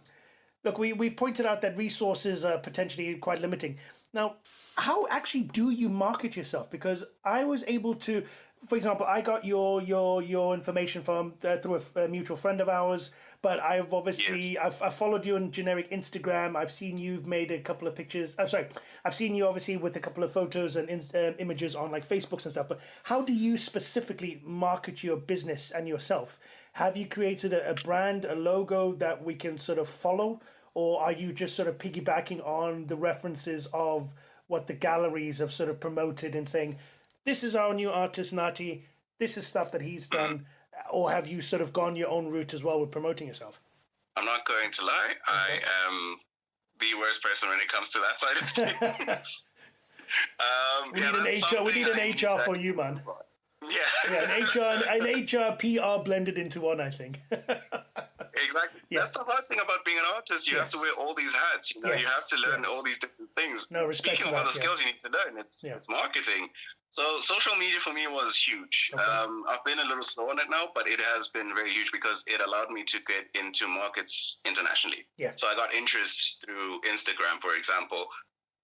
[SPEAKER 1] Look, we've pointed out that resources are potentially quite limiting. Now, how actually do you market yourself? Because I was able to, for example, I got your information from through a mutual friend of ours, but I've obviously I've followed you on generic Instagram. I've seen you've made a couple of pictures. I've seen you obviously with a couple of photos and images on like Facebooks and stuff. But how do you specifically market your business and yourself? Have you created a brand, a logo that we can sort of follow? Or are you just sort of piggybacking on the references of what the galleries have sort of promoted and saying, this is our new artist, Nathi, this is stuff that he's done? Or have you sort of gone your own route as well with promoting yourself?
[SPEAKER 2] I'm not going to lie. Okay. I am the worst person when it comes to that side of things.
[SPEAKER 1] We need an HR for you, man. An HR PR blended into one, I think.
[SPEAKER 2] Exactly. That's the hard thing about being an artist. You have to wear all these hats. You know, you have to learn all these different things.
[SPEAKER 1] No, respect
[SPEAKER 2] Speaking of other skills you need to learn, it's marketing. So social media for me was huge. Okay. I've been a little slow on it now, but it has been very huge because it allowed me to get into markets internationally. Yeah. So I got interest through Instagram, for example.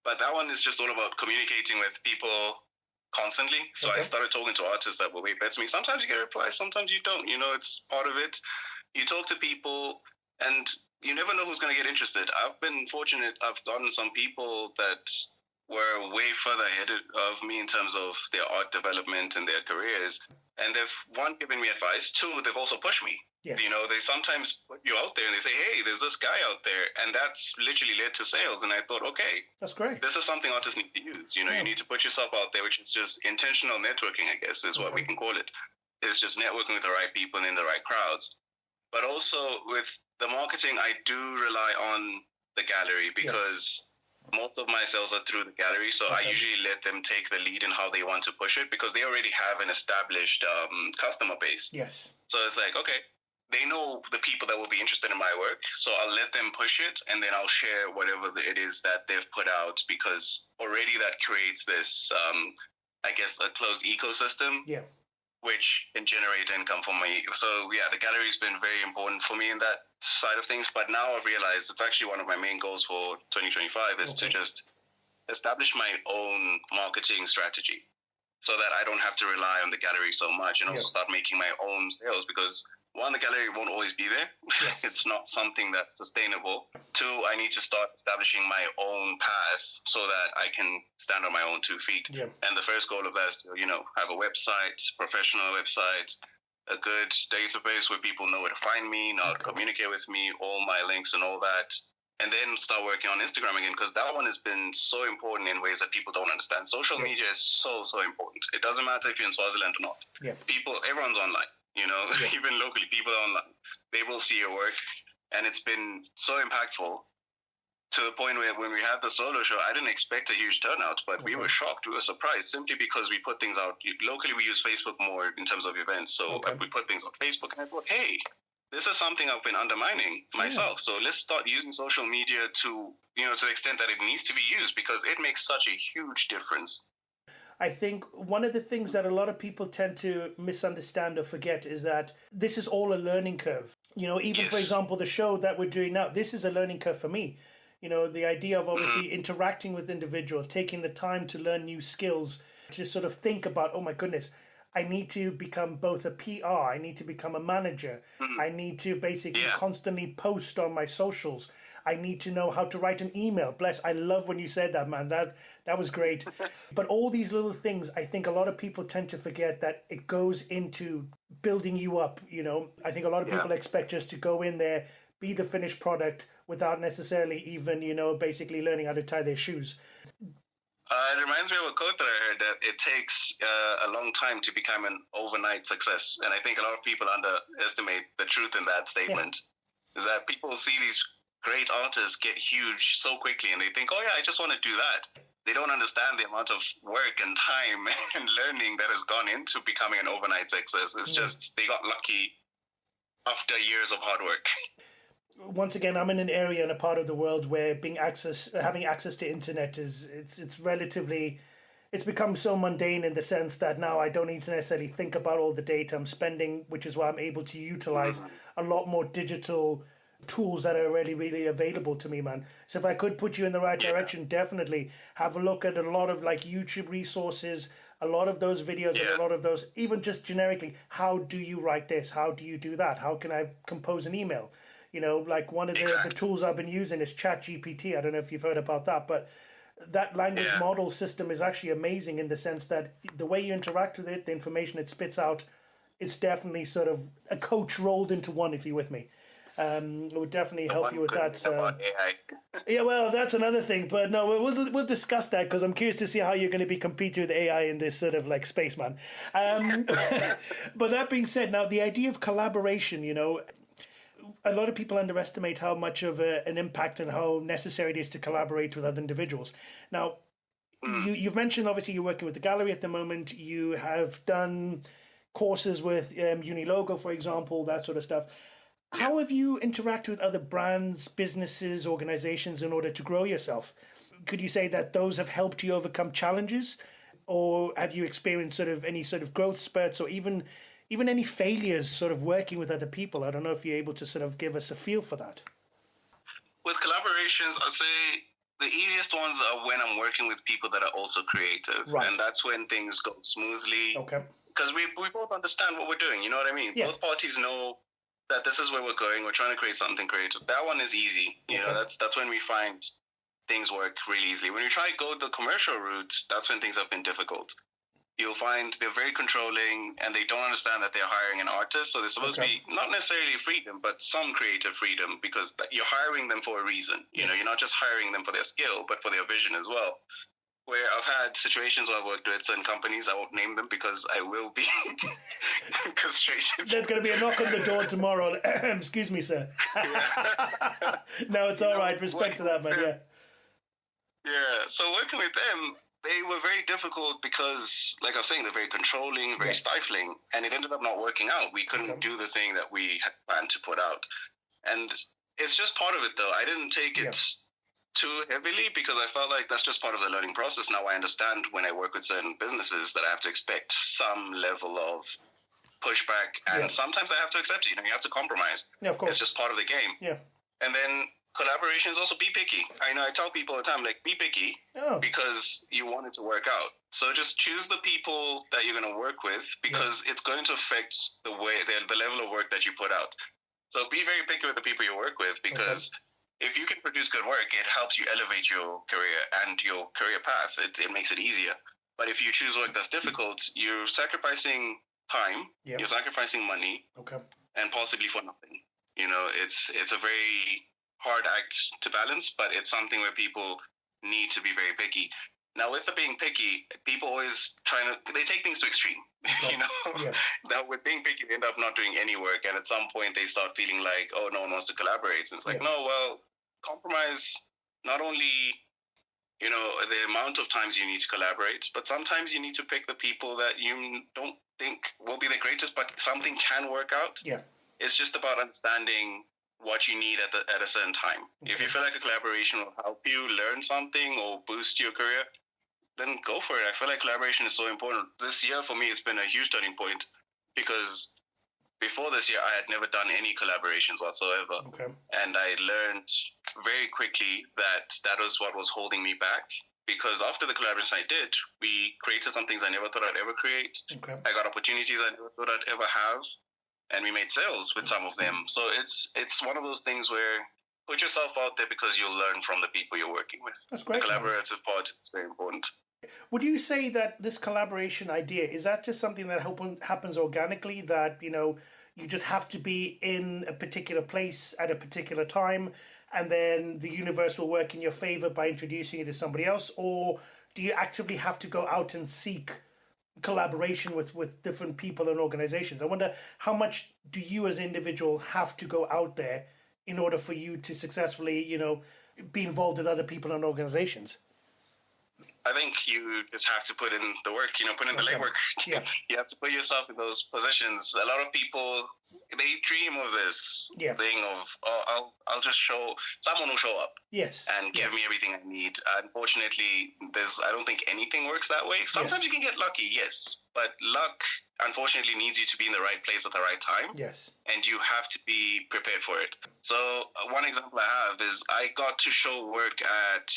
[SPEAKER 2] But that one is just all about communicating with people constantly. So I started talking to artists that were way better to me. Sometimes you get replies, sometimes you don't. You know, it's part of it. You talk to people and you never know who's going to get interested. I've been fortunate. I've gotten some people that were way further ahead of me in terms of their art development and their careers. And they've, one, given me advice. Two, they've also pushed me. Yes. You know, they sometimes put you out there and they say, hey, there's this guy out there. And that's literally led to sales. And I thought, okay,
[SPEAKER 1] that's great.
[SPEAKER 2] This is something artists need to use. You know, you need to put yourself out there, which is just intentional networking, I guess, is what we can call it. It's just networking with the right people and in the right crowds. But also with the marketing, I do rely on the gallery because most of my sales are through the gallery. So I usually let them take the lead in how they want to push it because they already have an established customer base. Yes. So it's like, okay, they know the people that will be interested in my work. So I'll let them push it and then I'll share whatever it is that they've put out because already that creates this, I guess, a closed ecosystem. Yeah. Which can generate income for me. So yeah, the gallery's been very important for me in that side of things. But now I've realized it's actually one of my main goals for 2025 is to just establish my own marketing strategy so that I don't have to rely on the gallery so much and also start making my own sales because one, the gallery won't always be there. Yes. It's not something that's sustainable. Two, I need to start establishing my own path so that I can stand on my own 2 feet. Yeah. And the first goal of that is to, you know, have a website, professional website, a good database where people know where to find me, know how to communicate with me, all my links and all that. And then start working on Instagram again, because that one has been so important in ways that people don't understand. Social media is so, so important. It doesn't matter if you're in Swaziland or not. Everyone's online, even locally, people are online. They will see your work. And it's been so impactful to the point where when we had the solo show, I didn't expect a huge turnout, but we were shocked. We were surprised simply because we put things out. Locally, we use Facebook more in terms of events. So we put things on Facebook, and I thought, hey, this is something I've been undermining myself. So let's start using social media to the extent that it needs to be used, because it makes such a huge difference.
[SPEAKER 1] I think one of the things that a lot of people tend to misunderstand or forget is that this is all a learning curve. Even for example, the show that we're doing now, this is a learning curve for me. The idea of obviously interacting with individuals, taking the time to learn new skills, to sort of think about, oh my goodness, I need to become both a PR, I need to become a manager, I need to basically constantly post on my socials, I need to know how to write an email. Bless, I love when you said that, man. That was great. But all these little things, I think a lot of people tend to forget that it goes into building you up. I think a lot of people expect just to go in there, be the finished product without necessarily even, basically learning how to tie their shoes.
[SPEAKER 2] It reminds me of a quote that I heard, that it takes a long time to become an overnight success. And I think a lot of people underestimate the truth in that statement. Is that people see these great artists get huge so quickly and they think, oh yeah, I just want to do that. They don't understand the amount of work and time and learning that has gone into becoming an overnight success. It's just they got lucky after years of hard work. Once
[SPEAKER 1] again, I'm in an area and a part of the world where having access to internet it's relatively, it's become so mundane in the sense that now I don't need to necessarily think about all the data I'm spending, which is why I'm able to utilize a lot more digital tools that are really, really available to me, man. So if I could put you in the right direction, definitely have a look at a lot of like YouTube resources, a lot of those videos, and a lot of those, even just generically, how do you write this? How do you do that? How can I compose an email? Like one of the tools I've been using is ChatGPT. I don't know if you've heard about that, but that language model system is actually amazing in the sense that the way you interact with it, the information it spits out, it's definitely sort of a coach rolled into one, if you're with me. It would definitely help you with that. Yeah, well, that's another thing. But no, we'll discuss that, because I'm curious to see how you're going to be competing with AI in this sort of like space, man. But that being said, now the idea of collaboration, a lot of people underestimate how much of an impact and how necessary it is to collaborate with other individuals. Now, you've mentioned obviously you're working with the gallery at the moment. You have done courses with Unilogo, for example, that sort of stuff. How have you interacted with other brands, businesses, organizations in order to grow yourself? Could you say that those have helped you overcome challenges, or have you experienced sort of any sort of growth spurts, or even any failures sort of working with other people? I don't know if you're able to sort of give us a feel for that.
[SPEAKER 2] With collaborations, I'd say the easiest ones are when I'm working with people that are also creative. Right. And that's when things go smoothly. Okay. Because we both understand what we're doing, you know what I mean? Yeah. Both parties know that this is where we're going. We're trying to create something creative. That one is easy. You know, that's when we find things work really easily. When we try to go the commercial route, that's when things have been difficult. You'll find they're very controlling and they don't understand that they're hiring an artist. So there's supposed to be not necessarily freedom, but some creative freedom, because you're hiring them for a reason. You know, you're not just hiring them for their skill, but for their vision as well. Where I've had situations where I've worked with certain companies, I won't name them because I will be castrated.
[SPEAKER 1] There's going to be a knock on the door tomorrow. Excuse me, sir. No, it's all right. Respect to that, man.
[SPEAKER 2] Yeah. So working with them, they were very difficult because, like I was saying, they're very controlling, very stifling, and it ended up not working out. We couldn't do the thing that we had planned to put out. And it's just part of it, though. I didn't take it too heavily because I felt like that's just part of the learning process. Now I understand when I work with certain businesses that I have to expect some level of pushback, and sometimes I have to accept it. You know, you have to compromise. Yeah, of course. It's just part of the game. Yeah. And then collaborations, also be picky. I know I tell people all the time, like, be picky because you want it to work out. So just choose the people that you're going to work with, because it's going to affect the level of work that you put out. So be very picky with the people you work with, because if you can produce good work, it helps you elevate your career and your career path. It makes it easier. But if you choose work that's difficult, you're sacrificing time,
[SPEAKER 1] Yep.
[SPEAKER 2] you're sacrificing money,
[SPEAKER 1] Okay.
[SPEAKER 2] and possibly for nothing. It's a very hard act to balance, but it's something where people need to be very picky. Now, with the being picky, people always they take things to extreme.
[SPEAKER 1] Okay. Yeah.
[SPEAKER 2] That with being picky, they end up not doing any work, and at some point they start feeling like, oh, no one wants to collaborate. And it's like, no, well, compromise not only the amount of times you need to collaborate, but sometimes you need to pick the people that you don't think will be the greatest, but something can work out.
[SPEAKER 1] Yeah.
[SPEAKER 2] It's just about understanding what you need at a certain time.
[SPEAKER 1] Okay.
[SPEAKER 2] If you feel like a collaboration will help you learn something or boost your career, then go for it. I feel like collaboration is so important. This year for me, it's been a huge turning point because before this year, I had never done any collaborations whatsoever.
[SPEAKER 1] Okay.
[SPEAKER 2] And I learned very quickly that was what was holding me back. Because after the collaboration I did, we created some things I never thought I'd ever create.
[SPEAKER 1] Okay.
[SPEAKER 2] I got opportunities I never thought I'd ever have. And we made sales with some of them. So it's one of those things where put yourself out there because you'll learn from the people you're working with.
[SPEAKER 1] That's great.
[SPEAKER 2] The collaborative part is very important.
[SPEAKER 1] Would you say that this collaboration idea, is that just something that happens organically, that, you just have to be in a particular place at a particular time, and then the universe will work in your favor by introducing you to somebody else? Or do you actively have to go out and seek collaboration with different people and organizations? I wonder, how much do you as an individual have to go out there in order for you to successfully, be involved with other people and organizations?
[SPEAKER 2] I think you just have to put in the work, put in the legwork.
[SPEAKER 1] Yeah.
[SPEAKER 2] You have to put yourself in those positions. A lot of people, they dream of this thing of, I'll just someone will show up.
[SPEAKER 1] Yes.
[SPEAKER 2] And give me everything I need. Unfortunately, I don't think anything works that way. Sometimes you can get lucky, yes. But luck, unfortunately, needs you to be in the right place at the right time.
[SPEAKER 1] Yes.
[SPEAKER 2] And you have to be prepared for it. So one example I have is I got to show work at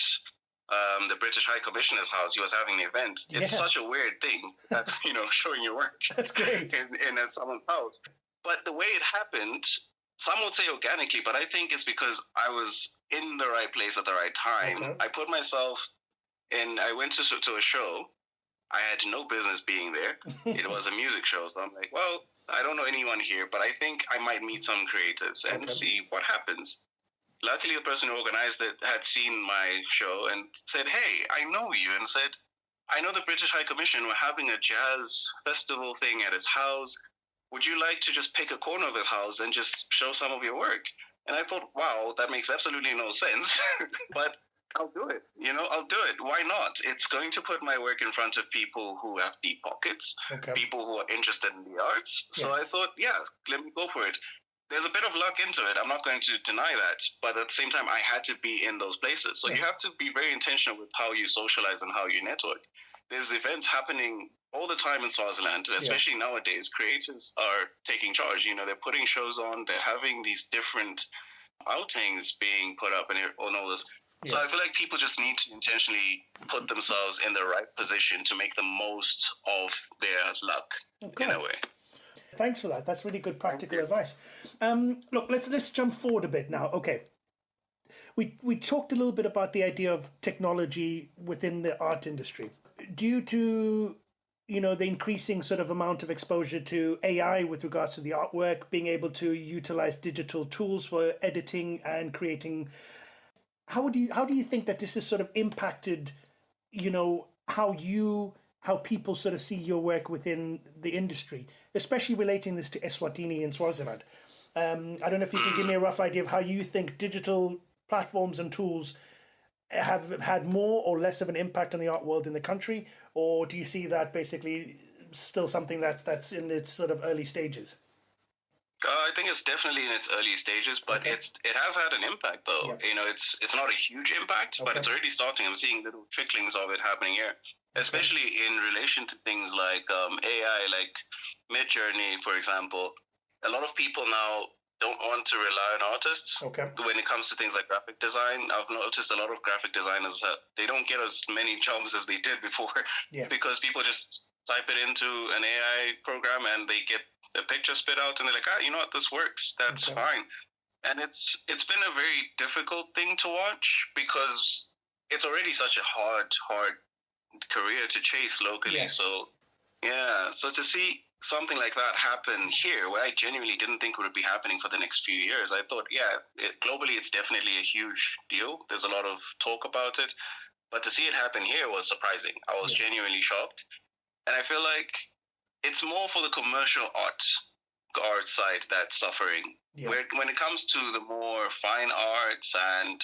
[SPEAKER 2] the British High Commissioner's house. He was having an event. It's such a weird thing that, showing your work.
[SPEAKER 1] That's great.
[SPEAKER 2] in someone's house. But the way it happened, some would say organically, but I think it's because I was in the right place at the right time. Okay. I put myself in, I went to a show. I had no business being there. It was a music show. So I'm like, well, I don't know anyone here, but I think I might meet some creatives and see what happens. Luckily, the person who organized it had seen my show and said, hey, I know you. And said, I know the British High Commission. We're having a jazz festival thing at his house. Would you like to just pick a corner of his house and just show some of your work? And I thought, wow, that makes absolutely no sense. But I'll do it. I'll do it. Why not? It's going to put my work in front of people who have deep pockets, people who are interested in the arts. So I thought, let me go for it. There's a bit of luck into it. I'm not going to deny that. But at the same time, I had to be in those places. So you have to be very intentional with how you socialize and how you network. There's events happening all the time in Swaziland, especially nowadays. Creatives are taking charge. They're putting shows on. They're having these different outings being put up and all this. So I feel like people just need to intentionally put themselves in the right position to make the most of their luck in a way.
[SPEAKER 1] Thanks for that. That's really good practical advice. Look, let's jump forward a bit now. Okay. We talked a little bit about the idea of technology within the art industry. Due to, the increasing sort of amount of exposure to AI with regards to the artwork, being able to utilize digital tools for editing and creating, how do you think that this has sort of impacted, how people sort of see your work within the industry, especially relating this to Eswatini in Swaziland? I don't know if you can give me a rough idea of how you think digital platforms and tools have had more or less of an impact on the art world in the country, or do you see that basically still something that's in its sort of early stages?
[SPEAKER 2] I think it's definitely in its early stages, but it has had an impact though. Yeah. It's not a huge impact, but it's already starting. I'm seeing little tricklings of it happening here, especially in relation to things like AI, like Midjourney, for example. A lot of people now don't want to rely on artists when it comes to things like graphic design. I've noticed a lot of graphic designers, they don't get as many jobs as they did before because people just type it into an AI program and they get the picture spit out and they're like, you know what, this works. That's fine. And it's been a very difficult thing to watch because it's already such a hard career to chase locally. Yes. So, so to see something like that happen here, where I genuinely didn't think it would be happening for the next few years. I thought, globally, it's definitely a huge deal. There's a lot of talk about it. But to see it happen here was surprising. I was genuinely shocked. And I feel like it's more for the commercial art side that's suffering. Yeah. When it comes to the more fine arts and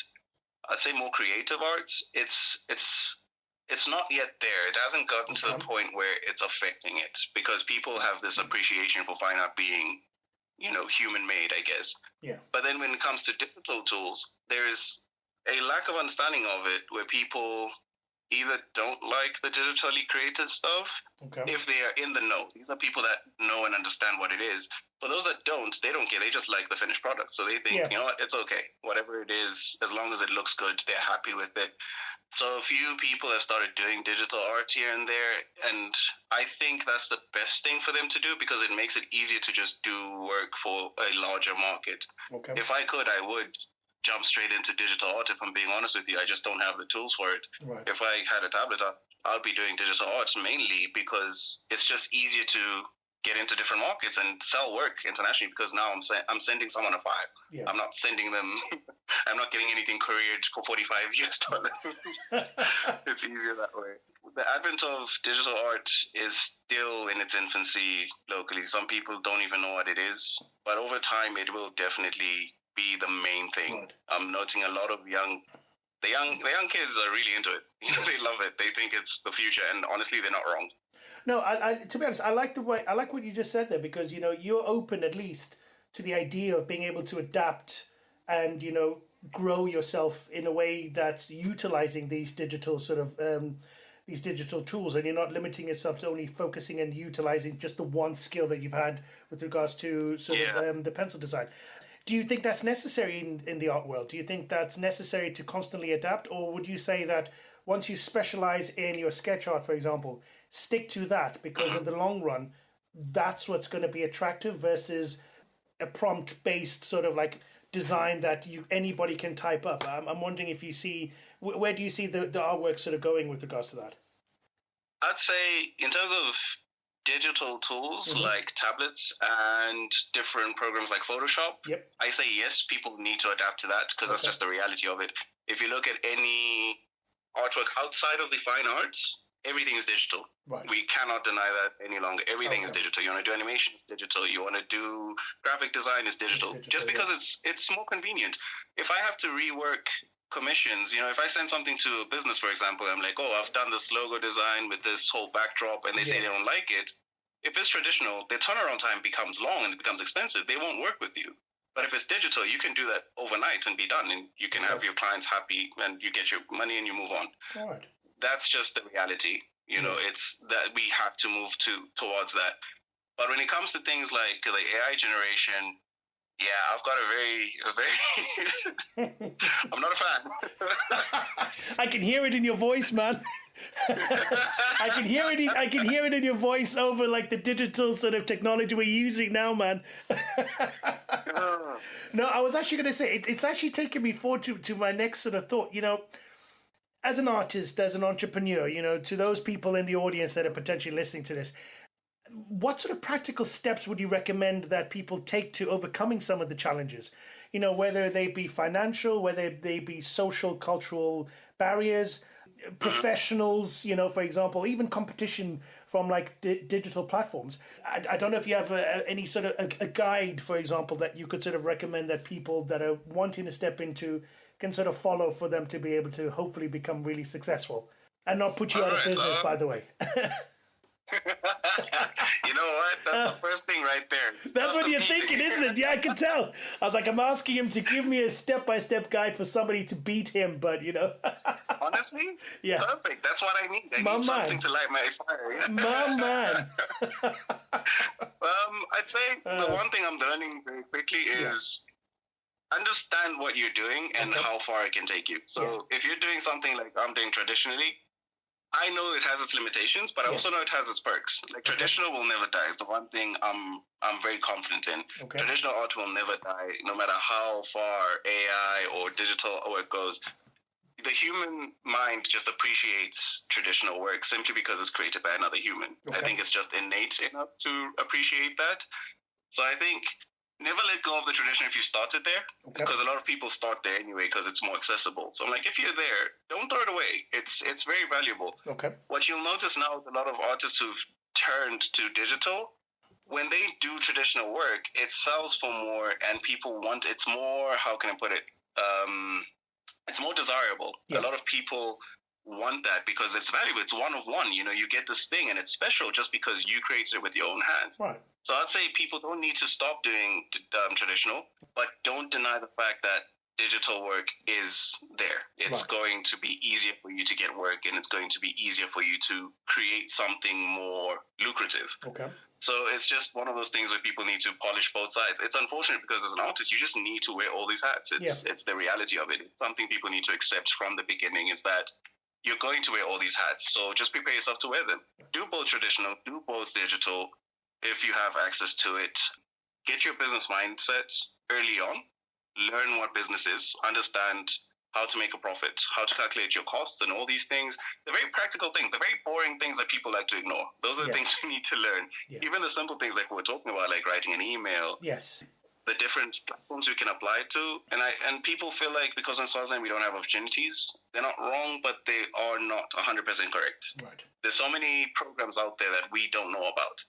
[SPEAKER 2] I'd say more creative arts, it's not yet there. It hasn't gotten to the point where it's affecting it, because people have this appreciation for fine art being, human made, I guess. Yeah. But then when it comes to digital tools, there's a lack of understanding of it, where people either don't like the digitally created stuff, if they are in the know. These are people that know and understand what it is. For those that don't, they don't care. They just like the finished product. So they think, you know what, it's okay. Whatever it is, as long as it looks good, they're happy with it. So a few people have started doing digital art here and there, and I think that's the best thing for them to do, because it makes it easier to just do work for a larger market. Okay. If I could, I would jump straight into digital art. If I'm being honest with you, I just don't have the tools for it. Right. If I had a tablet, I'll be doing digital arts mainly, because it's just easier to get into different markets and sell work internationally, because now I'm sending someone a file. Yeah. I'm not sending them, I'm not getting anything couriered for $45. It's easier that way. The advent of digital art is still in its infancy locally. Some people don't even know what it is, but over time it will definitely be the main thing. Right. I'm noticing a lot of the young kids are really into it. They love it. They think it's the future, and honestly, they're not wrong.
[SPEAKER 1] No, I to be honest, I like what you just said there, because you're open at least to the idea of being able to adapt and grow yourself in a way that's utilizing these digital these digital tools, and you're not limiting yourself to only focusing and utilizing just the one skill that you've had with regards to the pencil design. Do you think that's necessary in the art world? Do you think that's necessary to constantly adapt? Or would you say that once you specialize in your sketch art, for example, stick to that, because in the long run, that's what's going to be attractive versus a prompt-based sort of like design that anybody can type up? I'm wondering if you see, where do you see the artwork sort of going with regards to that?
[SPEAKER 2] I'd say in terms of digital tools like tablets and different programs like Photoshop, I say yes, people need to adapt to that, because that's just the reality of it. If you look at any artwork outside of the fine arts, everything is digital. Right. We cannot deny that any longer. Everything is digital. You want to do animation, it's digital. You want to do graphic design, it's digital. Just because it's more convenient. If I have to rework commissions, if I send something to a business, for example, I'm like, I've done this logo design with this whole backdrop, and they say they don't like it. If it's traditional, the turnaround time becomes long and it becomes expensive. They won't work with you. But if it's digital, you can do that overnight and be done, and you can have your clients happy, and you get your money and you move on. Right. That's just the reality. It's that we have to move towards that. But when it comes to things like the AI generation, I've got a very I'm not a fan.
[SPEAKER 1] I can hear it in your voice, man. I can hear it in your voice over like the digital sort of technology we're using now, man. No, I was actually going to say, it's actually taken me forward to my next sort of thought. As an artist, as an entrepreneur, to those people in the audience that are potentially listening to this, what sort of practical steps would you recommend that people take to overcoming some of the challenges? Whether they be financial, whether they be social, cultural barriers, professionals, for example, even competition from like digital platforms. I don't know if you have any sort of a guide, for example, that you could sort of recommend that people that are wanting to step into can sort of follow for them to be able to hopefully become really successful and not put you out of business, by the way.
[SPEAKER 2] You know what? That's the first thing right there.
[SPEAKER 1] That's what you're thinking, isn't it? Yeah, I can tell. I was like, I'm asking him to give me a step-by-step guide for somebody to beat him, but
[SPEAKER 2] Honestly? Yeah. Perfect. That's what I need. I need something to light my fire.
[SPEAKER 1] My man.
[SPEAKER 2] I'd say the one thing I'm learning very quickly is understand what you're doing and how far it can take you. So if you're doing something like I'm doing traditionally, I know it has its limitations, but I also know it has its perks. Like traditional will never die. It's the one thing I'm very confident in. Traditional art will never die, no matter how far AI or digital work goes. the human mind just appreciates traditional work simply because it's created by another human.
[SPEAKER 3] Okay.
[SPEAKER 2] I think it's just innate in us to appreciate that. So I think never let go of the tradition if you started there,
[SPEAKER 3] Okay.
[SPEAKER 2] because a lot of people start there anyway because it's more accessible. So I'm like, if you're there, don't throw it away. It's very valuable.
[SPEAKER 3] Okay.
[SPEAKER 2] What you'll notice now with a lot of artists who've turned to digital, when they do traditional work, it sells for more, and people want. It's more. How can I put it? It's more desirable.
[SPEAKER 3] Yeah.
[SPEAKER 2] A lot of people want that because it's valuable. It's one of one. You know, you get this thing, and it's special just because you created it with your own hands.
[SPEAKER 3] Right.
[SPEAKER 2] So I'd say people don't need to stop doing traditional, but don't deny the fact that digital work is there. It's
[SPEAKER 3] Right.
[SPEAKER 2] going to be easier for you to get work, and it's going to be easier for you to create something more lucrative.
[SPEAKER 3] Okay.
[SPEAKER 2] So it's just one of those things where people need to polish both sides. It's unfortunate because as an artist, you just need to wear all these hats. It's the reality of it. It's something people need to accept from the beginning, is that you're going to wear all these hats. So just prepare yourself to wear them. Do both traditional, do both digital if you have access to it. Get your business mindset early on. Learn what business is. Understand how to make a profit, how to calculate your costs, and all these things. The very practical things, the very boring things that people like to ignore. Those are the things we need to learn.
[SPEAKER 3] Yeah.
[SPEAKER 2] Even the simple things like we're talking about, like writing an email,
[SPEAKER 3] Yes.
[SPEAKER 2] the different platforms we can apply to. And people feel like because in Swaziland we don't have opportunities, they're not wrong, but they are not 100% correct.
[SPEAKER 3] Right.
[SPEAKER 2] There's so many programs out there that we don't know about.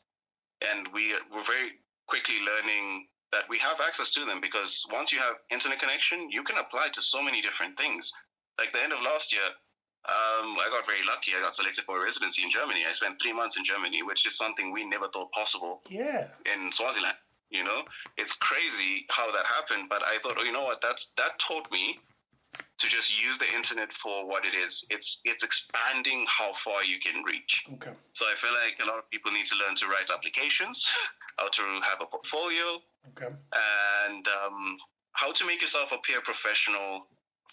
[SPEAKER 2] And we're very quickly learning that we have access to them, because once you have internet connection, you can apply to so many different things. Like the end of last year, I got very lucky. I got selected for a residency in Germany. I spent 3 months in Germany, which is something we never thought possible
[SPEAKER 3] Yeah.
[SPEAKER 2] in Swaziland. You know, it's crazy how that happened. But I thought, oh, you know what? That taught me to just use the internet for what it is. It's expanding how far you can reach.
[SPEAKER 3] Okay.
[SPEAKER 2] So I feel like a lot of people need to learn to write applications, how to have a portfolio,
[SPEAKER 3] Okay.
[SPEAKER 2] and how to make yourself appear professional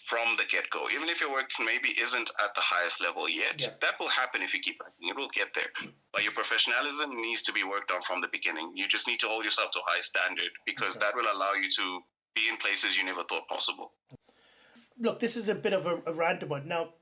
[SPEAKER 2] from the get-go. Even if your work maybe isn't at the highest level yet,
[SPEAKER 3] Yeah.
[SPEAKER 2] that will happen if you keep practicing. It will get there. But your professionalism needs to be worked on from the beginning. You just need to hold yourself to a high standard, because that will allow you to be in places you never thought possible.
[SPEAKER 3] Look, this is a bit of a random one. Now,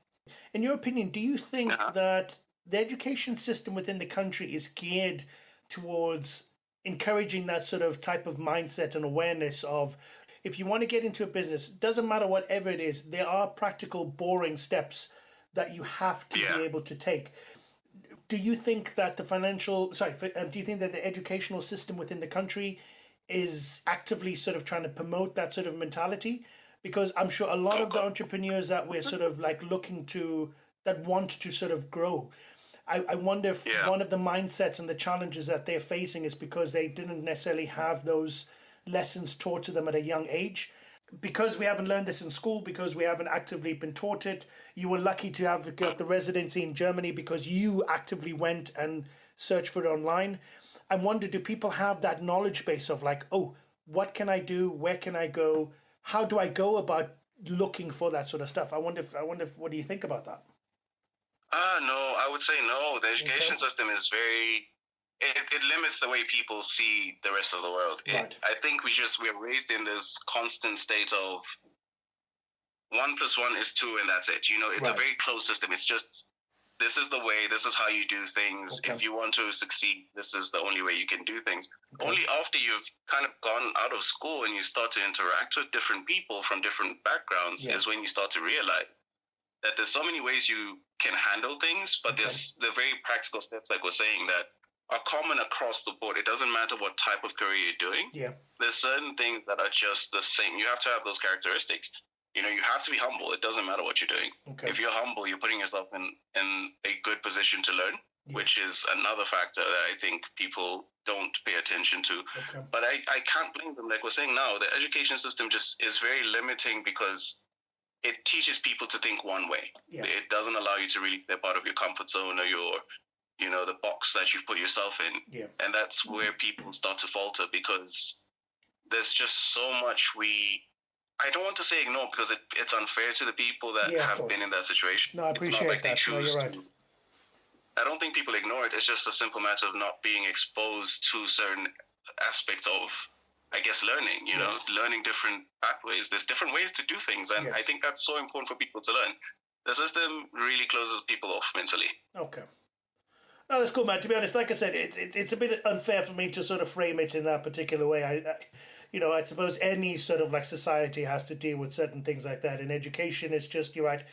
[SPEAKER 3] in your opinion, do you think that the education system within the country is geared towards encouraging that sort of type of mindset and awareness of, if you want to get into a business, doesn't matter whatever it is, there are practical, boring steps that you have to be able to take. Do you think that do you think that the educational system within the country is actively sort of trying to promote that sort of mentality? Because I'm sure a lot of the entrepreneurs that we're sort of like that want to sort of grow, I wonder if one of the mindsets and the challenges that they're facing is because they didn't necessarily have those lessons taught to them at a young age. Because we haven't learned this in school, because we haven't actively been taught it. You were lucky to have got the residency in Germany because you actively went and searched for it online. I wonder, do people have that knowledge base of like, oh, what can I do? Where can I go? How do I go about looking for that sort of stuff? I wonder if what do you think about that?
[SPEAKER 2] No, I would say no. The education system is it limits the way people see the rest of the world.
[SPEAKER 3] Right.
[SPEAKER 2] I think we're raised in this constant state of 1 + 1 is 2, and that's it. You know, it's a very closed system. It's just, this is the way, this is how you do things.
[SPEAKER 3] Okay.
[SPEAKER 2] If you want to succeed, this is the only way you can do things. Only after you've kind of gone out of school and you start to interact with different people from different backgrounds is when you start to realize that there's so many ways you can handle things, but there's the very practical steps, like we're saying, that are common across the board. It doesn't matter what type of career you're doing.
[SPEAKER 3] Yeah.
[SPEAKER 2] There's certain things that are just the same. You have to have those characteristics. You know, you have to be humble. It doesn't matter what you're doing.
[SPEAKER 3] Okay.
[SPEAKER 2] If you're humble, you're putting yourself in a good position to learn, which is another factor that I think people don't pay attention to.
[SPEAKER 3] Okay.
[SPEAKER 2] But I can't blame them. Like we're saying now, the education system just is very limiting because it teaches people to think one way.
[SPEAKER 3] Yeah.
[SPEAKER 2] It doesn't allow you to really step out of your comfort zone or the box that you've put yourself in.
[SPEAKER 3] Yeah.
[SPEAKER 2] And that's where people start to falter, because there's just so much I don't want to say ignore, because it's unfair to the people that have been in that situation.
[SPEAKER 3] No, I appreciate that. No, you're right.
[SPEAKER 2] I don't think people ignore it. It's just a simple matter of not being exposed to certain aspects of I guess, learning, learning different pathways. There's different ways to do things. And I think that's so important for people to learn. The system really closes people off mentally.
[SPEAKER 3] Okay. No, that's cool, man. To be honest, like I said, it's a bit unfair for me to sort of frame it in that particular way. I suppose any sort of like society has to deal with certain things like that. In education, it's just, you're right,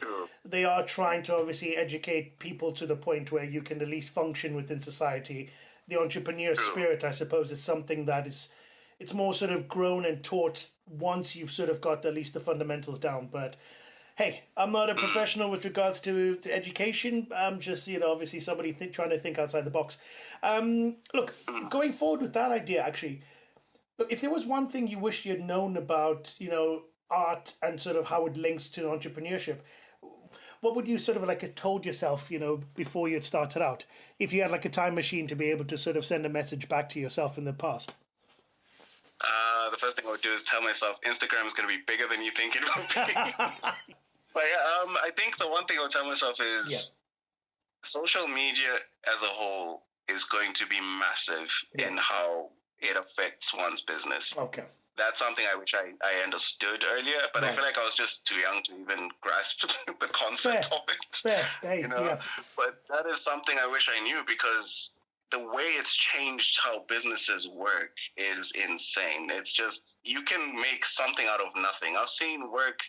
[SPEAKER 3] they are trying to obviously educate people to the point where you can at least function within society. The entrepreneur spirit, I suppose, is something that it's more sort of grown and taught once you've sort of got at least the fundamentals down. But hey, I'm not a professional with regards to education. I'm just, obviously somebody trying to think outside the box. Look, going forward with that idea, actually, look, if there was one thing you wish you had known about, art and sort of how it links to entrepreneurship, what would you sort of like have told yourself, before you had started out? If you had like a time machine to be able to sort of send a message back to yourself in the past?
[SPEAKER 2] The first thing I would do is tell myself Instagram is going to be bigger than you think it will be. But I think the one thing I would tell myself is social media as a whole is going to be massive in how it affects one's business.
[SPEAKER 3] Okay.
[SPEAKER 2] That's something I wish I understood earlier, but I feel like I was just too young to even grasp the concept of it.
[SPEAKER 3] Fair. Hey,
[SPEAKER 2] But that is something I wish I knew, because the way it's changed how businesses work is insane. It's just, you can make something out of nothing. I've seen work,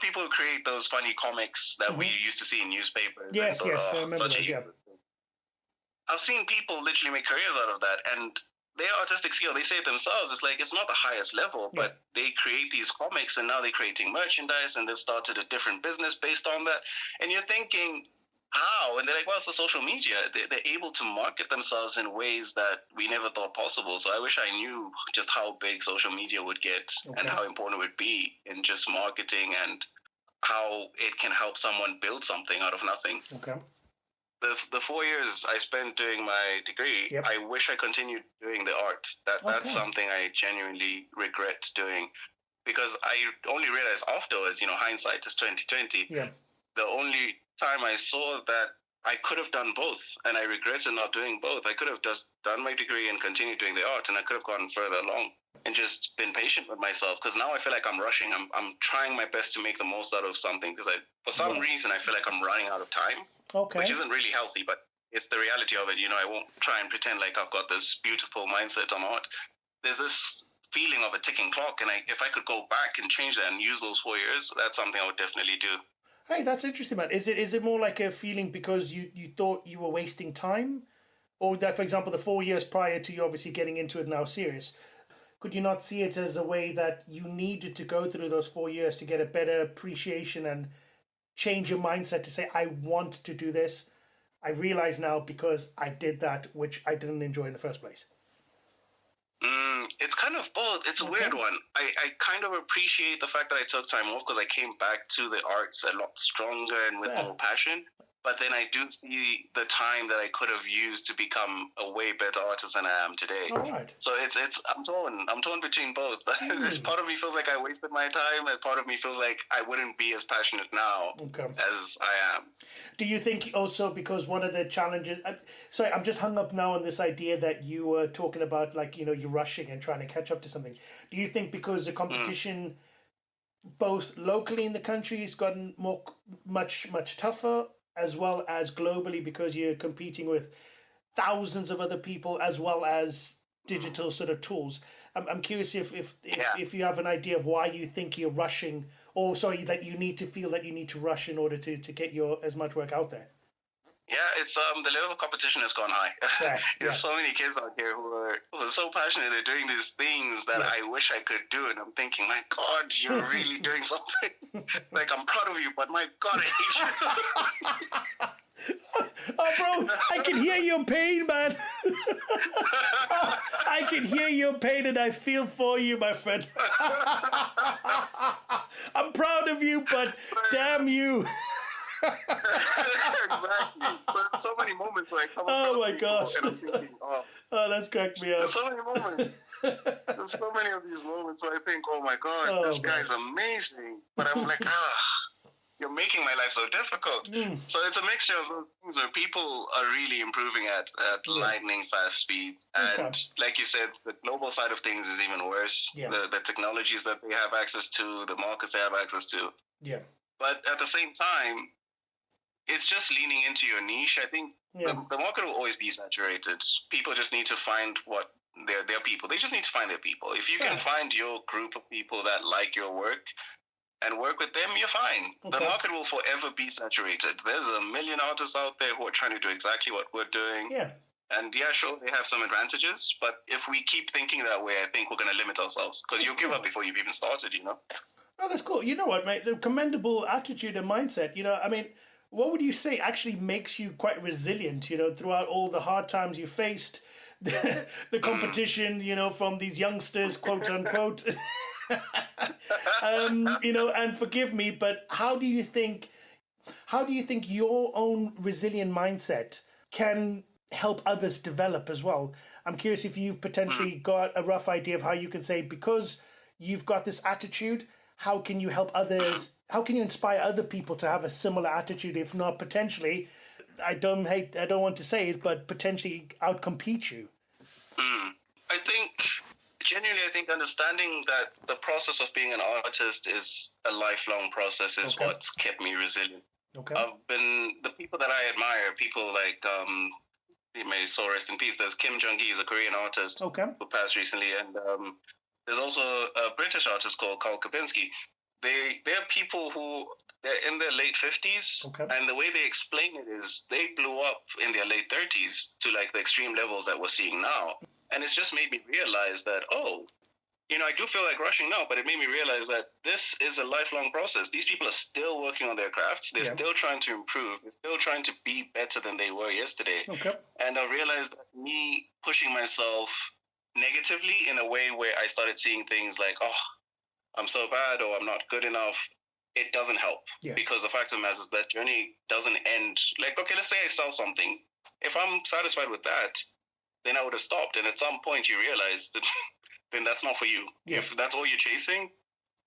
[SPEAKER 2] people who create those funny comics that we used to see in newspapers.
[SPEAKER 3] Yes, I remember those,
[SPEAKER 2] I've seen people literally make careers out of that, and their artistic skill, they say it themselves, it's like, it's not the highest level, but they create these comics, and now they're creating merchandise, and they've started a different business based on that. And you're thinking, how? And they're like, well, it's the social media. They're able to market themselves in ways that we never thought possible. So I wish I knew just how big social media would get and how important it would be in just marketing, and how it can help someone build something out of nothing.
[SPEAKER 3] Okay.
[SPEAKER 2] The 4 years I spent doing my degree, I wish I continued doing the art. That's something I genuinely regret doing, because I only realized afterwards, hindsight is 2020.
[SPEAKER 3] Yeah.
[SPEAKER 2] The only time I saw that I could have done both, and I regretted not doing both. I could have just done my degree and continued doing the art, and I could have gone further along and just been patient with myself, because now I feel like I'm rushing. I'm trying my best to make the most out of something, because for some reason I feel like I'm running out of time, which isn't really healthy, but it's the reality of it. I won't try and pretend like I've got this beautiful mindset on art. There's this feeling of a ticking clock, and if I could go back and change that and use those 4 years, that's something I would definitely do.
[SPEAKER 3] Hey, that's interesting, man. Is it more like a feeling because you thought you were wasting time? Or that, for example, the 4 years prior to you obviously getting into it now serious, could you not see it as a way that you needed to go through those 4 years to get a better appreciation and change your mindset to say, I want to do this? I realize now because I did that, which I didn't enjoy in the first place.
[SPEAKER 2] It's kind of both. It's a weird one. I kind of appreciate the fact that I took time off, because I came back to the arts a lot stronger and with more passion. But then I do see the time that I could have used to become a way better artist than I am today.
[SPEAKER 3] All right.
[SPEAKER 2] So I'm torn between both. Part of me feels like I wasted my time, and part of me feels like I wouldn't be as passionate now as I am.
[SPEAKER 3] Do you think also because one of the challenges... sorry, I'm just hung up now on this idea that you were talking about, like, you're rushing and trying to catch up to something. Do you think because the competition, both locally in the country, has gotten much tougher, as well as globally, because you're competing with thousands of other people, as well as digital sort of tools? I'm curious if you have an idea of why you think you're rushing, or that you need to feel that you need to rush in order to get as much work out there.
[SPEAKER 2] Yeah, it's the level of competition has gone high. There's so many kids out here who are so passionate. They're doing these things that I wish I could do, and I'm thinking, my God, you're really doing something. It's like, I'm proud of you, but my God, I hate you.
[SPEAKER 3] Oh, bro, I can hear your pain, man. I can hear your pain, and I feel for you, my friend. I'm proud of you, but damn you.
[SPEAKER 2] Exactly. So there's so many moments where I come
[SPEAKER 3] Oh my gosh.
[SPEAKER 2] and I'm thinking, oh,
[SPEAKER 3] that's cracked me up.
[SPEAKER 2] There's so many moments. There's so many of these moments where I think, oh my God, this guy's amazing. But I'm like, you're making my life so difficult. So it's a mixture of those things where people are really improving at lightning fast speeds. And like you said, the global side of things is even worse.
[SPEAKER 3] Yeah.
[SPEAKER 2] The technologies that they have access to, the markets they have access to.
[SPEAKER 3] Yeah.
[SPEAKER 2] But at the same time, it's just leaning into your niche. I think the market will always be saturated. People just need to find what their people. They just need to find their people. If you can find your group of people that like your work and work with them, you're fine. The market will forever be saturated. There's a million artists out there who are trying to do exactly what we're doing.
[SPEAKER 3] Yeah.
[SPEAKER 2] And sure, they have some advantages, but if we keep thinking that way, I think we're going to limit ourselves, because you'll give up before you've even started,
[SPEAKER 3] Oh, that's cool. You know what, mate? The commendable attitude and mindset, I mean, what would you say actually makes you quite resilient, throughout all the hard times you faced, the competition, from these youngsters, quote unquote? And forgive me, but how do you think your own resilient mindset can help others develop as well? I'm curious if you've potentially got a rough idea of how you can say, because you've got this attitude, how can you help others? How can you inspire other people to have a similar attitude, if not potentially, I don't want to say it, but potentially outcompete you?
[SPEAKER 2] I think understanding that the process of being an artist is a lifelong process is what's kept me resilient. The people that I admire, people like, may so rest in peace, there's Kim Jung-gi, he's a Korean artist who passed recently, and there's also a British artist called Carl Kapinski. They're people who, they're in their late 50s, and the way they explain it is they blew up in their late 30s to like the extreme levels that we're seeing now. And it's just made me realize that, I do feel like rushing now, but it made me realize that this is a lifelong process. These people are still working on their crafts. They're still trying to improve. They're still trying to be better than they were yesterday. And I realized that me pushing myself negatively in a way where I started seeing things like, I'm so bad or I'm not good enough, it doesn't help. Because the fact of the matter is that journey doesn't end. Like, okay, let's say I sell something. If I'm satisfied with that, then I would have stopped. And at some point you realize that then that's not for you. If that's all you're chasing,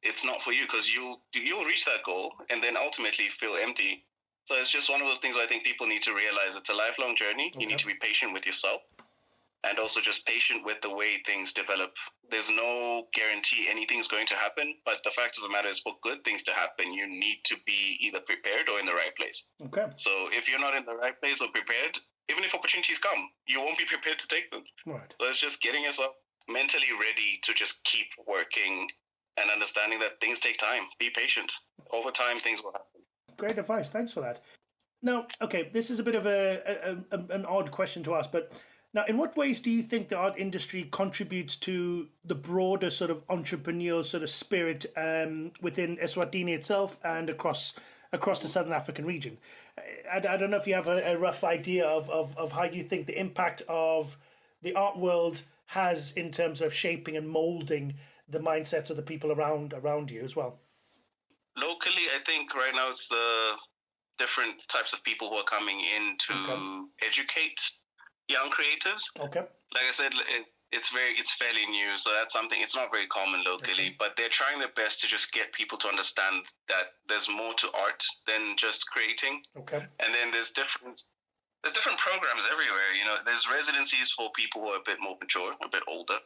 [SPEAKER 2] it's not for you, because you'll reach that goal and then ultimately feel empty. So it's just one of those things where I think people need to realize it's a lifelong journey. You need to be patient with yourself, and also just patient with the way things develop. There's no guarantee anything's going to happen, but the fact of the matter is, for good things to happen, you need to be either prepared or in the right place. So if you're not in the right place or prepared, even if opportunities come, you won't be prepared to take them. So it's just getting yourself mentally ready to just keep working and understanding that things take time. Be patient. Over time, things will happen.
[SPEAKER 3] Great advice. Thanks for that. Now, okay, this is a bit of an odd question to ask, but now, in what ways do you think the art industry contributes to the broader sort of entrepreneurial sort of spirit within Eswatini itself and across the Southern African region? I don't know if you have a rough idea of how you think the impact of the art world has in terms of shaping and molding the mindsets of the people around you as well.
[SPEAKER 2] Locally, I think right now it's the different types of people who are coming in to educate young creatives. Like I said, it's fairly new, so that's something. It's not very common locally, but they're trying their best to just get people to understand that there's more to art than just creating. And then there's different programs everywhere. There's residencies for people who are a bit more mature, a bit older,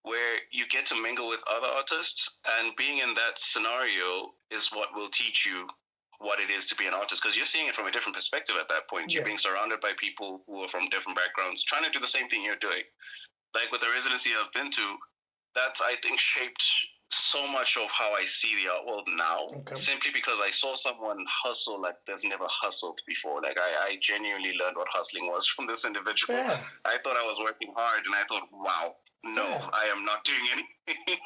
[SPEAKER 2] where you get to mingle with other artists, and being in that scenario is what will teach you what it is to be an artist, because you're seeing it from a different perspective at that point. You're being surrounded by people who are from different backgrounds, trying to do the same thing you're doing. Like with the residency I've been to, that's, I think, shaped so much of how I see the art world now, simply because I saw someone hustle like they've never hustled before. Like I genuinely learned what hustling was from this individual. I thought I was working hard, and I thought, wow, no, I am not doing anything.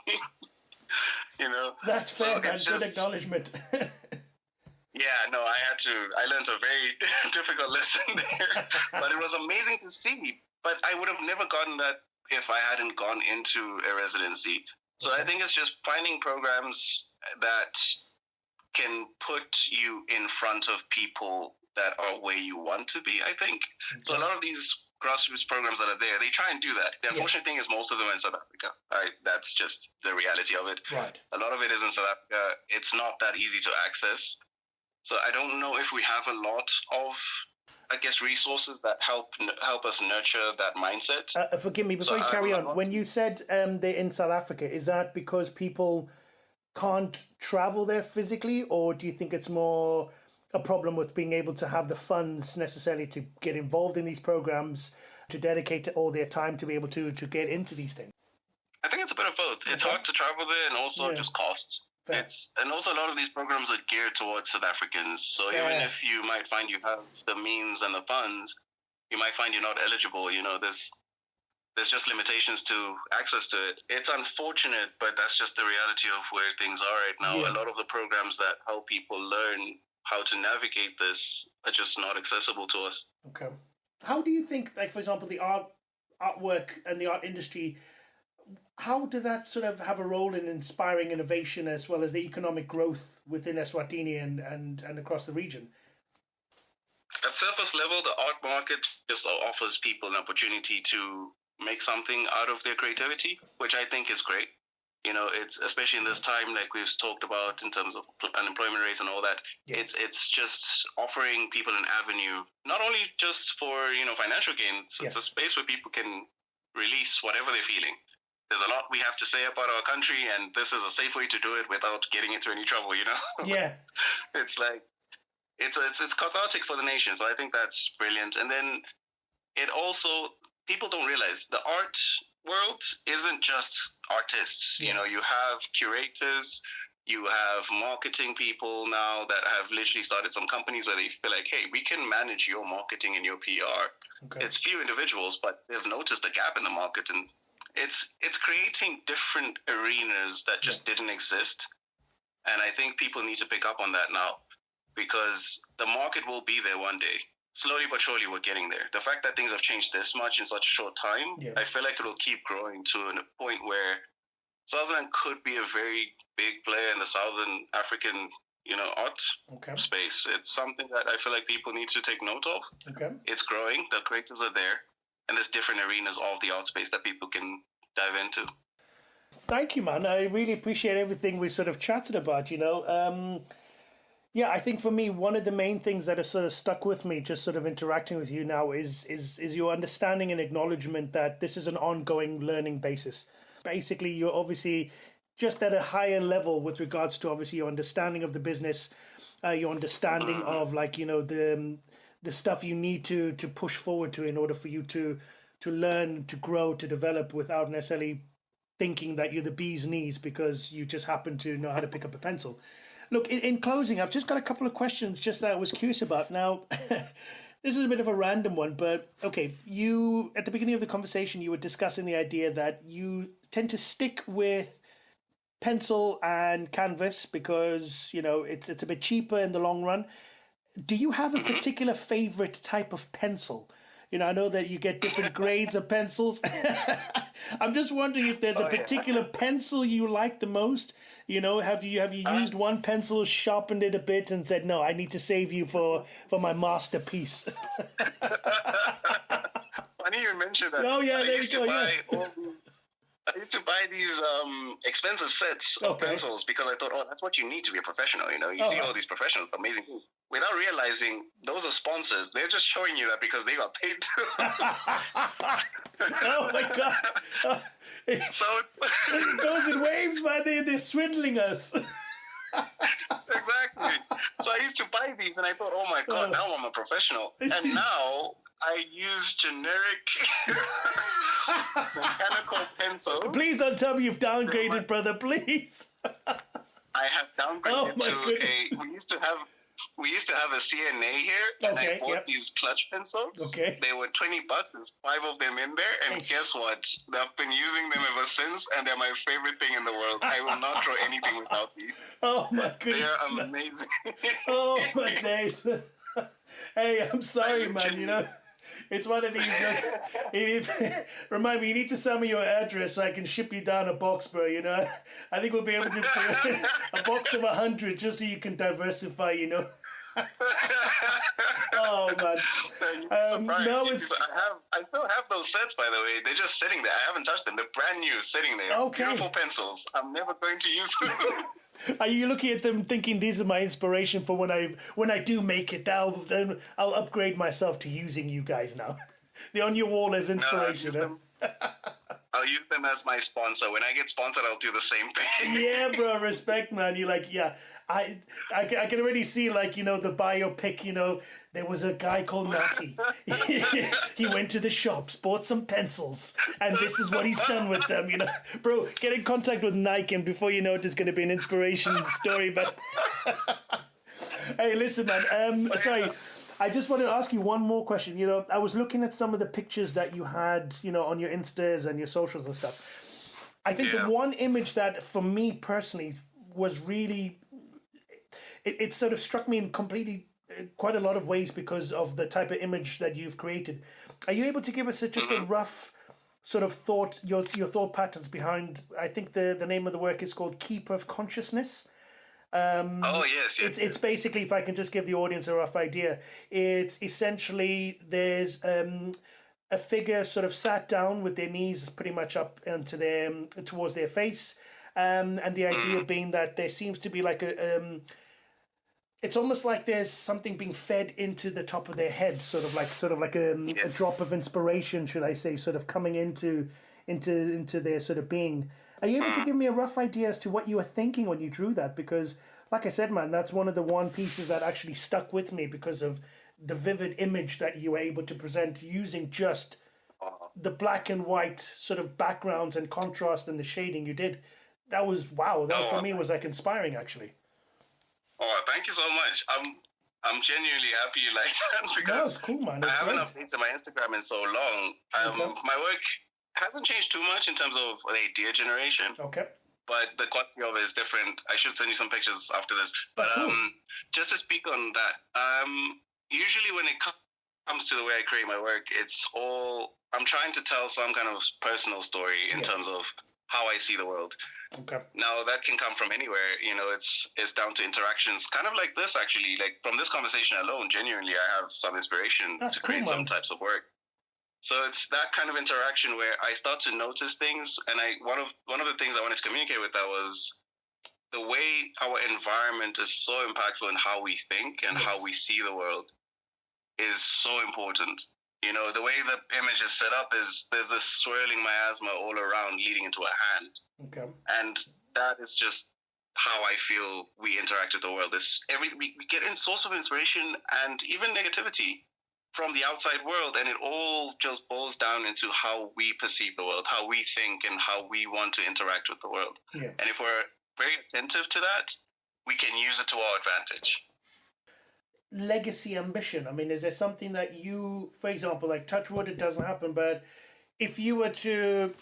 [SPEAKER 3] That's fair, man. Good acknowledgement.
[SPEAKER 2] I learned a very difficult lesson there, but it was amazing to see. But I would have never gotten that if I hadn't gone into a residency. So I think it's just finding programs that can put you in front of people that are where you want to be, I think. So a lot of these grassroots programs that are there, they try and do that. The unfortunate thing is most of them are in South Africa. That's just the reality of it. A lot of it is in South Africa. It's not that easy to access. So I don't know if we have a lot of, I guess, resources that help us nurture that mindset.
[SPEAKER 3] Forgive me, before you carry on, when you said they're in South Africa, is that because people can't travel there physically, or do you think it's more a problem with being able to have the funds necessarily to get involved in these programs, to dedicate all their time to be able to get into these things?
[SPEAKER 2] I think it's a bit of both. It's hard to travel there, and also just costs.
[SPEAKER 3] Fair.
[SPEAKER 2] And also a lot of these programs are geared towards South Africans. So even if you might find you have the means and the funds, you might find you're not eligible. You know, there's just limitations to access to it. It's unfortunate, but that's just the reality of where things are right now. A lot of the programs that help people learn how to navigate this are just not accessible to us.
[SPEAKER 3] Okay. How do you think, like, for example, the artwork and the art industry, how does that sort of have a role in inspiring innovation as well as the economic growth within Eswatini and across the region?
[SPEAKER 2] At surface level, the art market just offers people an opportunity to make something out of their creativity, which I think is great. You know, it's especially in this time, like we've talked about in terms of unemployment rates and all that. It's just offering people an avenue, not only just for, you know, financial gain. It's a space where people can release whatever they're feeling. There's a lot we have to say about our country, and this is a safe way to do it without getting into any trouble, you know?
[SPEAKER 3] Yeah.
[SPEAKER 2] It's like, it's cathartic for the nation, so I think that's brilliant. And then it also, people don't realize the art world isn't just artists. You know, you have curators, you have marketing people now that have literally started some companies where they feel like, hey, we can manage your marketing and your PR. Okay. It's few individuals, but they've noticed a gap in the market, and it's creating different arenas that just didn't exist. And I think people need to pick up on that now, because the market will be there one day. Slowly but surely, we're getting there. The fact that things have changed this much in such a short time, I feel like it will keep growing to a point where Swaziland could be a very big player in the Southern African, you know, art space. It's something that I feel like people need to take note of. Okay. It's growing. The creators are there. And there's different arenas of the art space that people can dive into.
[SPEAKER 3] Thank you, man. I really appreciate everything we've sort of chatted about, you know. Yeah, I think for me, one of the main things that has sort of stuck with me, just sort of interacting with you now, is your understanding and acknowledgement that this is an ongoing learning basis. Basically, you're obviously just at a higher level with regards to obviously your understanding of the business, your understanding of, like, you know, the stuff you need to push forward to in order for you to learn, to grow, to develop without necessarily thinking that you're the bee's knees because you just happen to know how to pick up a pencil. Look, in closing, I've just got a couple of questions just that I was curious about. Now, this is a bit of a random one, but okay, you, at the beginning of the conversation, you were discussing the idea that you tend to stick with pencil and canvas because, you know, it's a bit cheaper in the long run. Do you have a particular favorite type of pencil? You know, I know that you get different grades of pencils. I'm just wondering if there's a particular pencil you like the most. You know, have you used one pencil, sharpened it a bit, and said, "No, I need to save you for my masterpiece"?
[SPEAKER 2] Funny you mentioned that.
[SPEAKER 3] Oh yeah, there you go. Yeah.
[SPEAKER 2] I used to buy these expensive sets of pencils because I thought, that's what you need to be a professional. You know, you see all these professionals, amazing things, without realizing those are sponsors. They're just showing you that because they got paid to.
[SPEAKER 3] Oh my God!
[SPEAKER 2] So
[SPEAKER 3] it goes in waves, man. They're swindling us.
[SPEAKER 2] Exactly. So I used to buy these, and I thought, oh my God, now I'm a professional, and now I use generic mechanical pencils.
[SPEAKER 3] Please don't tell me you've downgraded, brother. Please.
[SPEAKER 2] I have downgraded to we used to have a CNA here, and I bought these clutch pencils. Okay. They were $20. There's 5 of them in there, and guess what? I've been using them ever since, and they're my favorite thing in the world. I will not draw anything without these.
[SPEAKER 3] Oh my goodness.
[SPEAKER 2] They are amazing.
[SPEAKER 3] Oh my days. Hey, I'm sorry, man. You know. It's one of these. Remind me, you need to send me your address so I can ship you down a box, bro. You know, I think we'll be able to do a box of 100 just so you can diversify. You know. Oh man.
[SPEAKER 2] No, it's. I still have those sets, by the way. They're just sitting there. I haven't touched them. They're brand new, sitting there. Okay. Beautiful pencils. I'm never going to use them.
[SPEAKER 3] Are you looking at them thinking these are my inspiration for when I do make it? Then I'll upgrade myself to using you guys now. They're on your wall as inspiration.
[SPEAKER 2] No, I'll use them as my sponsor. When I get sponsored, I'll do the same thing.
[SPEAKER 3] Yeah, bro, respect, man. You're like, yeah, I can already see, like, the biopic, there was a guy called Nathi. He went to the shops, bought some pencils, and this is what he's done with them, Bro, get in contact with Nike, and before you know it, it's going to be an inspiration story, but... Hey, listen, man, sorry, I just wanted to ask you one more question. I was looking at some of the pictures that you had, on your Instas and your socials and stuff. I think the one image that, for me personally, was really... It sort of struck me in quite a lot of ways because of the type of image that you've created. Are you able to give us just a rough sort of thought, your thought patterns behind... I think the name of the work is called Keeper of Consciousness.
[SPEAKER 2] Yes.
[SPEAKER 3] It's basically, if I can just give the audience a rough idea, it's essentially there's a figure sort of sat down with their knees pretty much up into towards their face, and the idea being that there seems to be like it's almost like there's something being fed into the top of their head, sort of like a drop of inspiration, should I say, sort of coming into their sort of being. Are you able to give me a rough idea as to what you were thinking when you drew that? Because, like I said, man, that's one of the one pieces that actually stuck with me because of the vivid image that you were able to present using just the black and white sort of backgrounds and contrast and the shading you did. That was, wow. That for me was like inspiring, actually.
[SPEAKER 2] Oh, thank you so much. I'm genuinely happy you like that because
[SPEAKER 3] it's cool, man.
[SPEAKER 2] I haven't updated my Instagram in so long. My work hasn't changed too much in terms of the idea generation.
[SPEAKER 3] Okay.
[SPEAKER 2] But the quality of it is different. I should send you some pictures after this. But
[SPEAKER 3] cool.
[SPEAKER 2] Just to speak on that, usually when it comes to the way I create my work, I'm trying to tell some kind of personal story in terms of how I see the world.
[SPEAKER 3] Okay.
[SPEAKER 2] Now that can come from anywhere. It's down to interactions, kind of like this actually. Like from this conversation alone, genuinely, I have some inspiration to create some types of work. So it's that kind of interaction where I start to notice things, and one of the things I wanted to communicate with that was the way our environment is so impactful in how we think and how we see the world is so important. The way the image is set up is there's this swirling miasma all around leading into a hand.
[SPEAKER 3] Okay.
[SPEAKER 2] And that is just how I feel we interact with the world. We get a source of inspiration and even negativity from the outside world, and it all just boils down into how we perceive the world, how we think, and how we want to interact with the world.
[SPEAKER 3] Yeah.
[SPEAKER 2] And if we're very attentive to that, we can use it to our advantage.
[SPEAKER 3] Legacy ambition. I mean, is there something that you, for example, like touch wood, it doesn't happen, but if you were to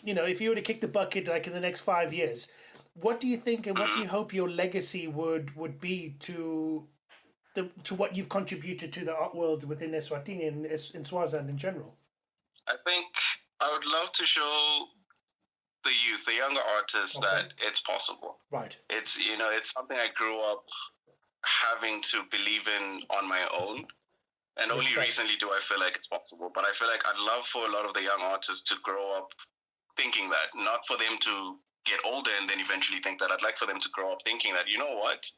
[SPEAKER 3] kick the bucket like in the next 5 years, what do you think and what do you hope your legacy would be to what you've contributed to the art world within Eswatini and in Swaziland in general?
[SPEAKER 2] I think I would love to show the youth, the younger artists, that it's possible.
[SPEAKER 3] Right.
[SPEAKER 2] It's something I grew up having to believe in on my own. And only recently do I feel like it's possible. But I feel like I'd love for a lot of the young artists to grow up thinking that, not for them to get older and then eventually think that. I'd like for them to grow up thinking that, you know what?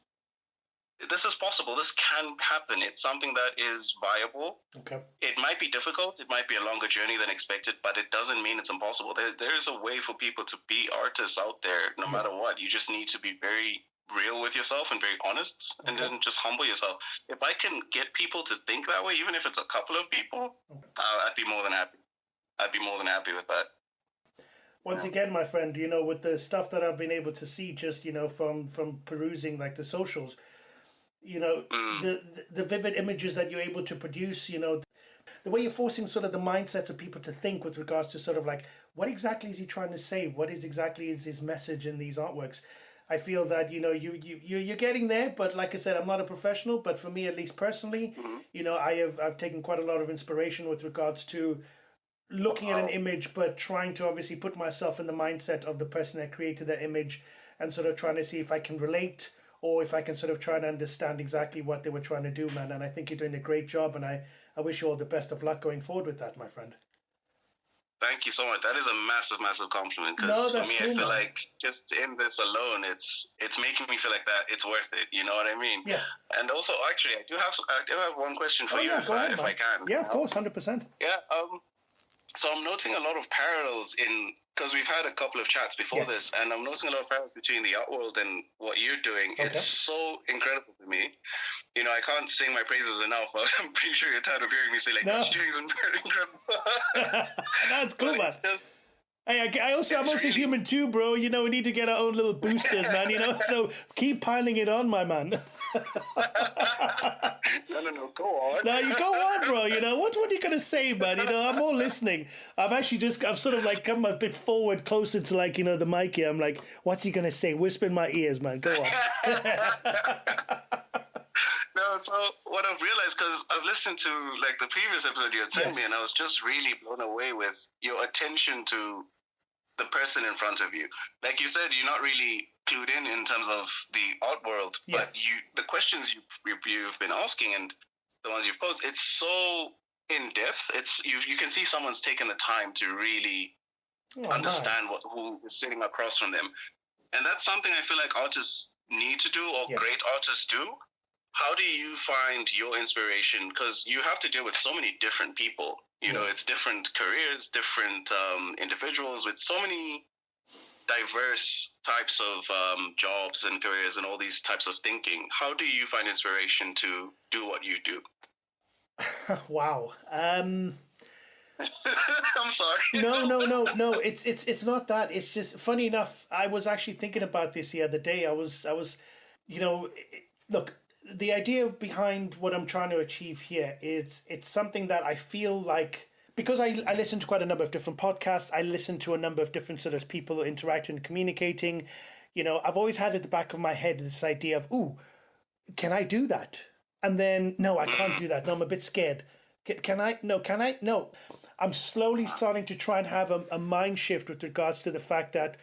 [SPEAKER 2] This is possible. This can happen. It's something that is viable.
[SPEAKER 3] Okay.
[SPEAKER 2] It might be difficult. It might be a longer journey than expected, but it doesn't mean it's impossible. There is a way for people to be artists out there, no matter what. You just need to be very real with yourself and very honest, and then just humble yourself. If I can get people to think that way, even if it's a couple of people, I'd be more than happy. I'd be more than happy with that.
[SPEAKER 3] Once again, my friend, with the stuff that I've been able to see just, from perusing like the socials, the vivid images that you're able to produce, the way you're forcing sort of the mindsets of people to think with regards to sort of like, what exactly is he trying to say? What is his message in these artworks? I feel that, you're getting there, but like I said, I'm not a professional, but for me, at least personally, I've taken quite a lot of inspiration with regards to looking at an image, but trying to obviously put myself in the mindset of the person that created that image and sort of trying to see if I can relate or if I can sort of try and understand exactly what they were trying to do, man. And I think you're doing a great job, and I wish you all the best of luck going forward with that, my friend.
[SPEAKER 2] Thank you so much. That is a massive, massive compliment. Because
[SPEAKER 3] No,
[SPEAKER 2] for
[SPEAKER 3] that's
[SPEAKER 2] me,
[SPEAKER 3] cool,
[SPEAKER 2] I feel
[SPEAKER 3] man.
[SPEAKER 2] like just in this alone, it's making me feel like that it's worth it. You know what I mean?
[SPEAKER 3] Yeah.
[SPEAKER 2] And also, actually, I do have one question for
[SPEAKER 3] Oh
[SPEAKER 2] you,
[SPEAKER 3] yeah, go ahead,
[SPEAKER 2] if
[SPEAKER 3] man.
[SPEAKER 2] I can.
[SPEAKER 3] Yeah, of course, 100%.
[SPEAKER 2] Yeah. So I'm noticing a lot of parallels in, because we've had a couple of chats before
[SPEAKER 3] Yes.
[SPEAKER 2] this, and I'm noticing a lot of parallels between the art world and what you're doing.
[SPEAKER 3] Okay.
[SPEAKER 2] It's so incredible to me. You know, I can't sing my praises enough. I'm pretty sure you're tired of hearing me say, like,
[SPEAKER 3] No.
[SPEAKER 2] what you're doing is incredible.
[SPEAKER 3] That's cool,
[SPEAKER 2] But
[SPEAKER 3] man.
[SPEAKER 2] it's just,
[SPEAKER 3] Hey, I'm also
[SPEAKER 2] really-
[SPEAKER 3] human too, bro. You know, we need to get our own little boosters, man. You know, so keep piling it on, my man.
[SPEAKER 2] No, go on.
[SPEAKER 3] No, you go on, bro. You know, what are you going to say, man? You know, I'm all listening. I've sort of like come a bit forward, closer to like, you know, the mic here. I'm like, what's he going to say? Whisper in my ears, man. Go on.
[SPEAKER 2] No, so what I've realized, because I've listened to like the previous episode you had sent me, and I was just really blown away with your attention to the person in front of you. Like you said, you're not really clued in terms of the art world, but the questions you've been asking and the ones you've posed, it's so in depth. It's you can see someone's taken the time to really understand who is sitting across from them, and that's something I feel like artists need to do, or great artists do. How do you find your inspiration? Because you have to deal with so many different people. You know, it's different careers, different individuals with so many diverse types of jobs and careers and all these types of thinking. How do you find inspiration to do what you do?
[SPEAKER 3] Wow.
[SPEAKER 2] I'm sorry.
[SPEAKER 3] No. It's not that. It's just funny enough. I was actually thinking about this the other day. I was, you know, look. The idea behind what I'm trying to achieve here is it's something that I feel like, because I listen to quite a number of different podcasts, I listen to a number of different sort of people interacting and communicating. You know, I've always had at the back of my head this idea of, ooh, can I do that? And then, no, I can't do that. No, I'm a bit scared. Can I? No. I'm slowly starting to try and have a mind shift with regards to the fact that,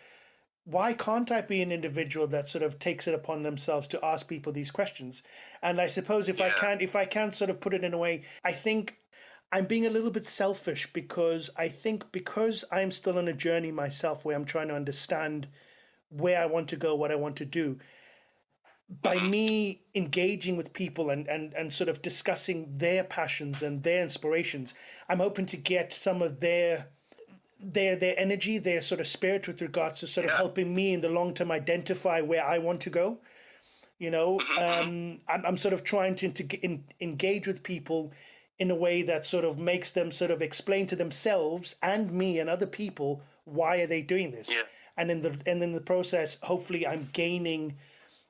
[SPEAKER 3] why can't I be an individual that sort of takes it upon themselves to ask people these questions? And I suppose if I can sort of put it in a way, I think I'm being a little bit selfish, because I think because I'm still on a journey myself where I'm trying to understand where I want to go, what I want to do, by me engaging with people and sort of discussing their passions and their inspirations, I'm hoping to get some of their energy, their sort of spirit with regards to sort of helping me in the long term identify where I want to go. You know, I'm sort of trying to engage with people in a way that sort of makes them sort of explain to themselves and me and other people, why are they doing this? Yeah. And in the process, hopefully I'm gaining,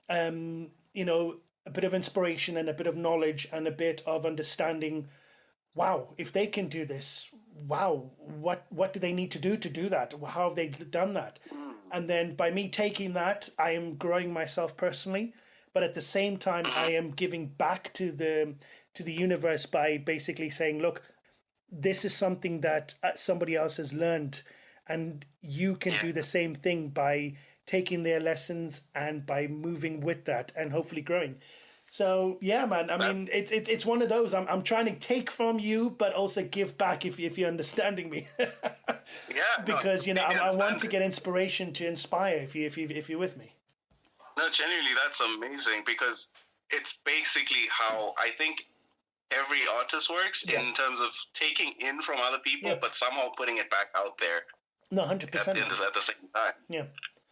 [SPEAKER 3] you know, a bit of inspiration and a bit of knowledge and a bit of understanding. Wow, if they can do this, wow, what do they need to do that? How have they done that? And then by me taking that, I am growing myself personally, but at the same time, I am giving back to the universe by basically saying, look, this is something that somebody else has learned, and you can do the same thing by taking their lessons and by moving with that and hopefully growing. So yeah, man. I mean, it's one of those. I'm trying to take from you, but also give back. If you're understanding me. Because you know, I want to get inspiration to inspire. If you're with me.
[SPEAKER 2] No, genuinely, that's amazing, because it's basically how I think every artist works in terms of taking in from other people, but somehow putting it back out there.
[SPEAKER 3] No, 100%.
[SPEAKER 2] At the same time.
[SPEAKER 3] Yeah.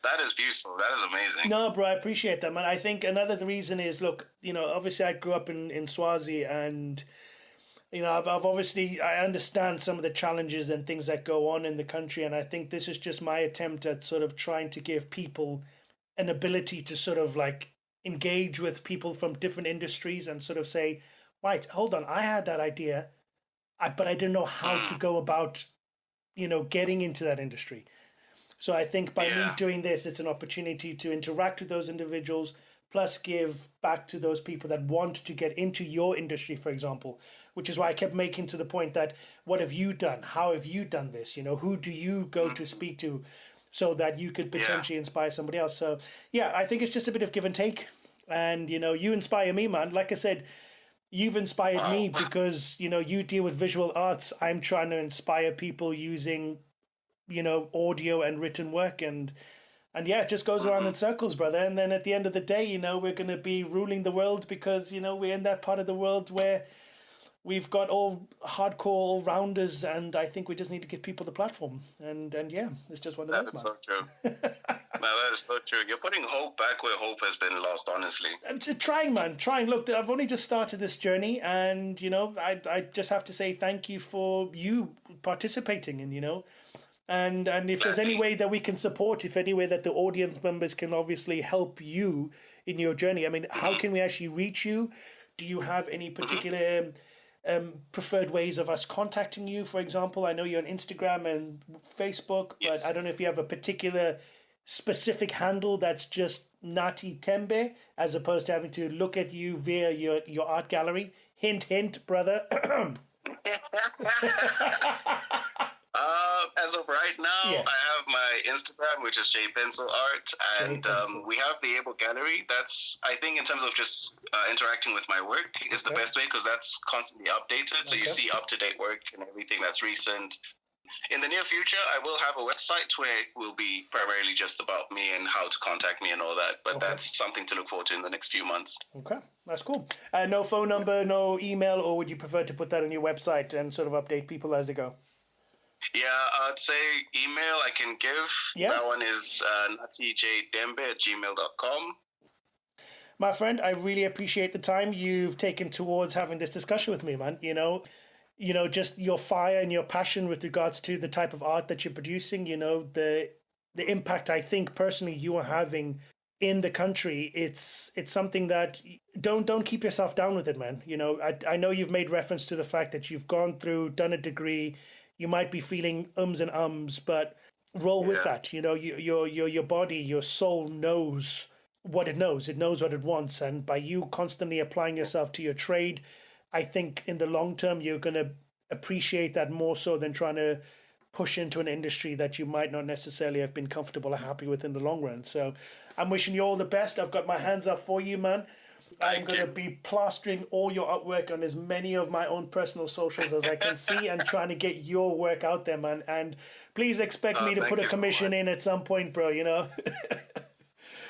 [SPEAKER 2] That is beautiful. That is amazing.
[SPEAKER 3] No, bro, I appreciate that, man. I think another reason is, look, you know, obviously I grew up in Swazi, and, you know, I understand some of the challenges and things that go on in the country, and I think this is just my attempt at sort of trying to give people an ability to sort of like engage with people from different industries and sort of say, right, hold on, I had that idea, but I didn't know how to go about, you know, getting into that industry. So I think by me doing this, it's an opportunity to interact with those individuals, plus give back to those people that want to get into your industry, for example, which is why I kept making to the point that, what have you done? How have you done this? You know, who do you go to speak to so that you could potentially inspire somebody else? So yeah, I think it's just a bit of give and take. And, you know, you inspire me, man. Like I said, you've inspired me because, you know, you deal with visual arts. I'm trying to inspire people using, you know, audio and written work, and yeah, it just goes around in circles, brother. And then at the end of the day, you know, we're going to be ruling the world because, you know, we're in that part of the world where we've got all hardcore all-rounders, and I think we just need to give people the platform. And yeah, it's just one of those.
[SPEAKER 2] That's so true. No, that is so true. You're putting hope back where hope has been lost, honestly.
[SPEAKER 3] I'm trying, man. Trying. Look, I've only just started this journey, and, you know, I just have to say thank you for you participating, and, you know, and if there's any way that we can support, if any way that the audience members can obviously help you in your journey, I mean, how can we actually reach you? Do you have any particular preferred ways of us contacting you? For example, I know you're on Instagram and Facebook, but I don't know if you have a particular specific handle that's just Nathi Tembe, as opposed to having to look at you via your art gallery. Hint, hint, brother.
[SPEAKER 2] As of right now, I have my Instagram, which is jpencilart, and we have the Able Gallery. That's, I think, in terms of just interacting with my work, is the best way, because that's constantly updated. So you see up-to-date work and everything that's recent. In the near future, I will have a website where it will be primarily just about me and how to contact me and all that. But that's something to look forward to in the next few months. Okay,
[SPEAKER 3] that's cool. No phone number, no email, or would you prefer to put that on your website and sort of update people as they go?
[SPEAKER 2] Yeah, I'd say email I can give. Yeah. That one is nathijtembe@gmail.com.
[SPEAKER 3] My friend, I really appreciate the time you've taken towards having this discussion with me, man. You know, just your fire and your passion with regards to the type of art that you're producing, you know, the impact I think personally you are having in the country. It's something that don't keep yourself down with it, man. You know, I know you've made reference to the fact that you've gone through, done a degree. You might be feeling ums and ums, but roll with that. You know, your body, your soul knows what it knows. It knows what it wants. And by you constantly applying yourself to your trade, I think in the long term, you're going to appreciate that more so than trying to push into an industry that you might not necessarily have been comfortable or happy with in the long run. So I'm wishing you all the best. I've got my hands up for you, man. I'm going to be plastering all your artwork on as many of my own personal socials as I can see, and trying to get your work out there, man. And please expect me to put a commission in at some point, bro, you know.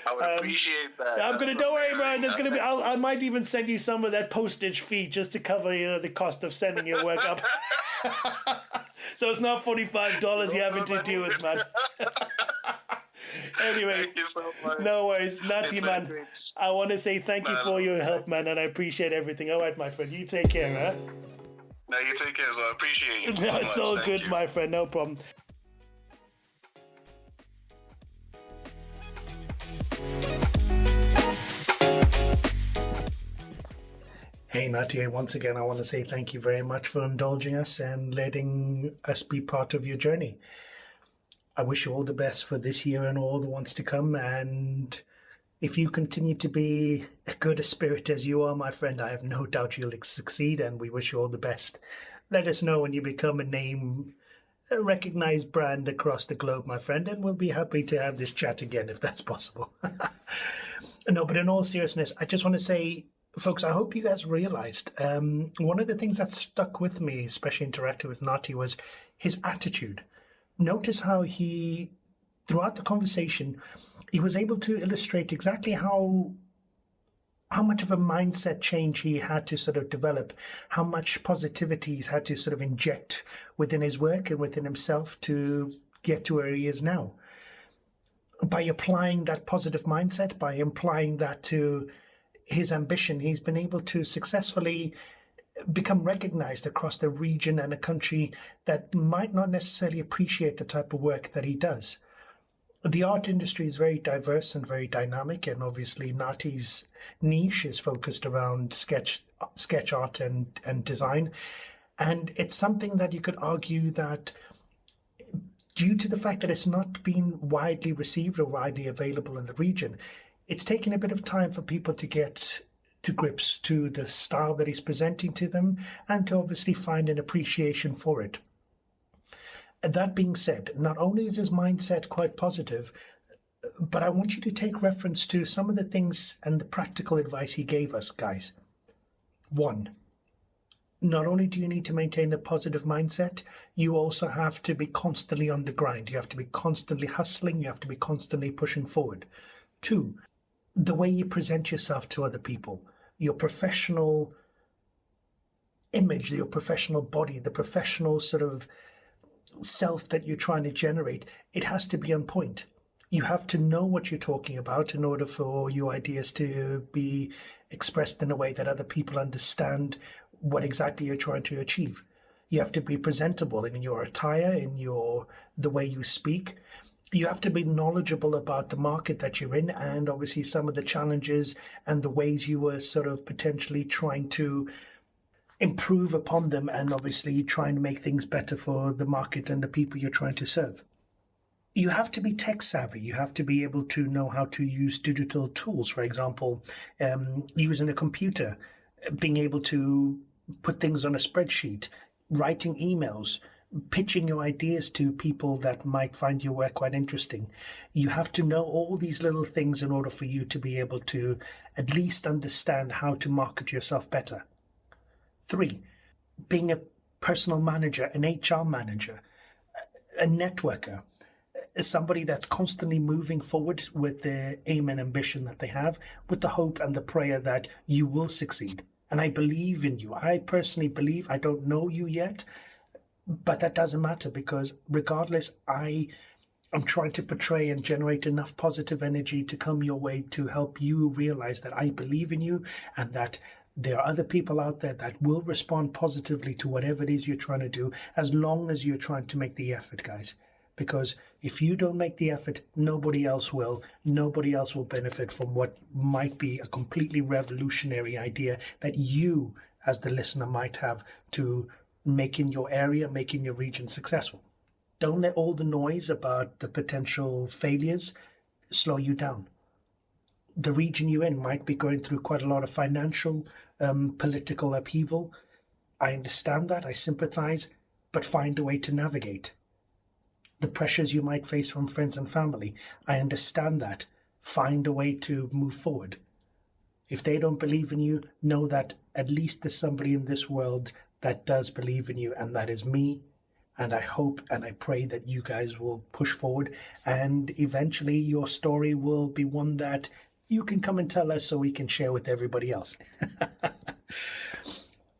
[SPEAKER 2] I would appreciate that.
[SPEAKER 3] Don't worry, bro. There's going to be, I might even send you some of that postage fee just to cover, you know, the cost of sending your work up. So it's not $45 you're having to deal with, man. Anyway,
[SPEAKER 2] thank you so much.
[SPEAKER 3] No worries. Nathi, man, great. I want to say thank you for your help, man, and I appreciate everything. All right, my friend, you take care, huh?
[SPEAKER 2] No, you take care as well. I appreciate you so
[SPEAKER 3] It's all good, my friend. No problem. Hey, Nathi, once again, I want to say thank you very much for indulging us and letting us be part of your journey. I wish you all the best for this year and all the ones to come. And if you continue to be as good a spirit as you are, my friend, I have no doubt you'll succeed, and we wish you all the best. Let us know when you become a recognized brand across the globe, my friend, and we'll be happy to have this chat again if that's possible. No, but in all seriousness, I just want to say, folks, I hope you guys realized one of the things that stuck with me, especially interacting with Nathi, was his attitude. Notice how he, throughout the conversation, he was able to illustrate exactly how much of a mindset change he had to sort of develop, how much positivity he's had to sort of inject within his work and within himself to get to where he is now. By applying that positive mindset, by applying that to his ambition, he's been able to successfully become recognized across the region and a country that might not necessarily appreciate the type of work that he does. The art industry is very diverse and very dynamic, and obviously Nathi's niche is focused around sketch art and design. And it's something that you could argue that, due to the fact that it's not been widely received or widely available in the region, it's taken a bit of time for people to get to grips to the style that he's presenting to them, and to obviously find an appreciation for it. And that being said, not only is his mindset quite positive, but I want you to take reference to some of the things and the practical advice he gave us, guys.
[SPEAKER 1] One, not only do you need to maintain a positive mindset, you also have to be constantly on the grind. You have to be constantly hustling. You have to be constantly pushing forward. Two, the way you present yourself to other people, your professional image, your professional body, the professional sort of self that you're trying to generate, it has to be on point. You have to know what you're talking about in order for your ideas to be expressed in a way that other people understand what exactly you're trying to achieve. You have to be presentable in your attire, in the way you speak. You have to be knowledgeable about the market that you're in, and obviously some of the challenges and the ways you were sort of potentially trying to improve upon them, and obviously try and make things better for the market and the people you're trying to serve. You have to be tech savvy. You have to be able to know how to use digital tools, for example, using a computer, being able to put things on a spreadsheet, writing emails, pitching your ideas to people that might find your work quite interesting. You have to know all these little things in order for you to be able to at least understand how to market yourself better. 3, being a personal manager, an HR manager, a networker, somebody that's constantly moving forward with the aim and ambition that they have, with the hope and the prayer that you will succeed. And I believe in you. I personally believe. I don't know you yet, but that doesn't matter, because regardless, I'm trying to portray and generate enough positive energy to come your way to help you realize that I believe in you, and that there are other people out there that will respond positively to whatever it is you're trying to do, as long as you're trying to make the effort, guys. Because if you don't make the effort, nobody else will. Nobody else will benefit from what might be a completely revolutionary idea that you, as the listener, might have to making your area, making your region successful. Don't let all the noise about the potential failures slow you down. The region you're in might be going through quite a lot of financial, political upheaval. I understand that, I sympathize, but find a way to navigate. The pressures you might face from friends and family, I understand that. Find a way to move forward. If they don't believe in you, know that at least there's somebody in this world that does believe in you, and that is me. And I hope and I pray that you guys will push forward, and eventually your story will be one that you can come and tell us so we can share with everybody else.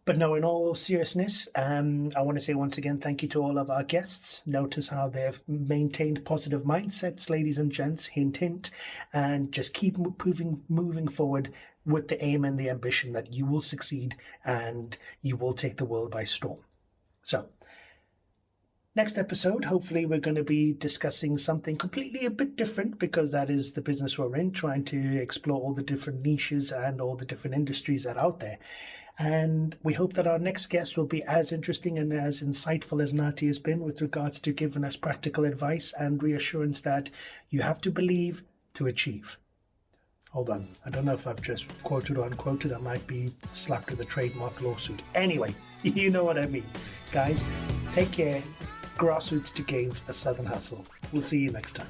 [SPEAKER 1] But no, in all seriousness, I want to say once again, thank you to all of our guests. Notice how they've maintained positive mindsets, ladies and gents, hint, hint, and just keep moving forward with the aim and the ambition that you will succeed and you will take the world by storm. So, next episode, hopefully we're going to be discussing something completely a bit different, because that is the business we're in, trying to explore all the different niches and all the different industries that are out there. And we hope that our next guest will be as interesting and as insightful as Nathi has been with regards to giving us practical advice and reassurance that you have to believe to achieve. Hold on, I don't know if I've just quoted or unquoted. I might be slapped with a trademark lawsuit. Anyway, you know what I mean. Guys, take care. Grassroots to gains, a Southern hustle. We'll see you next time.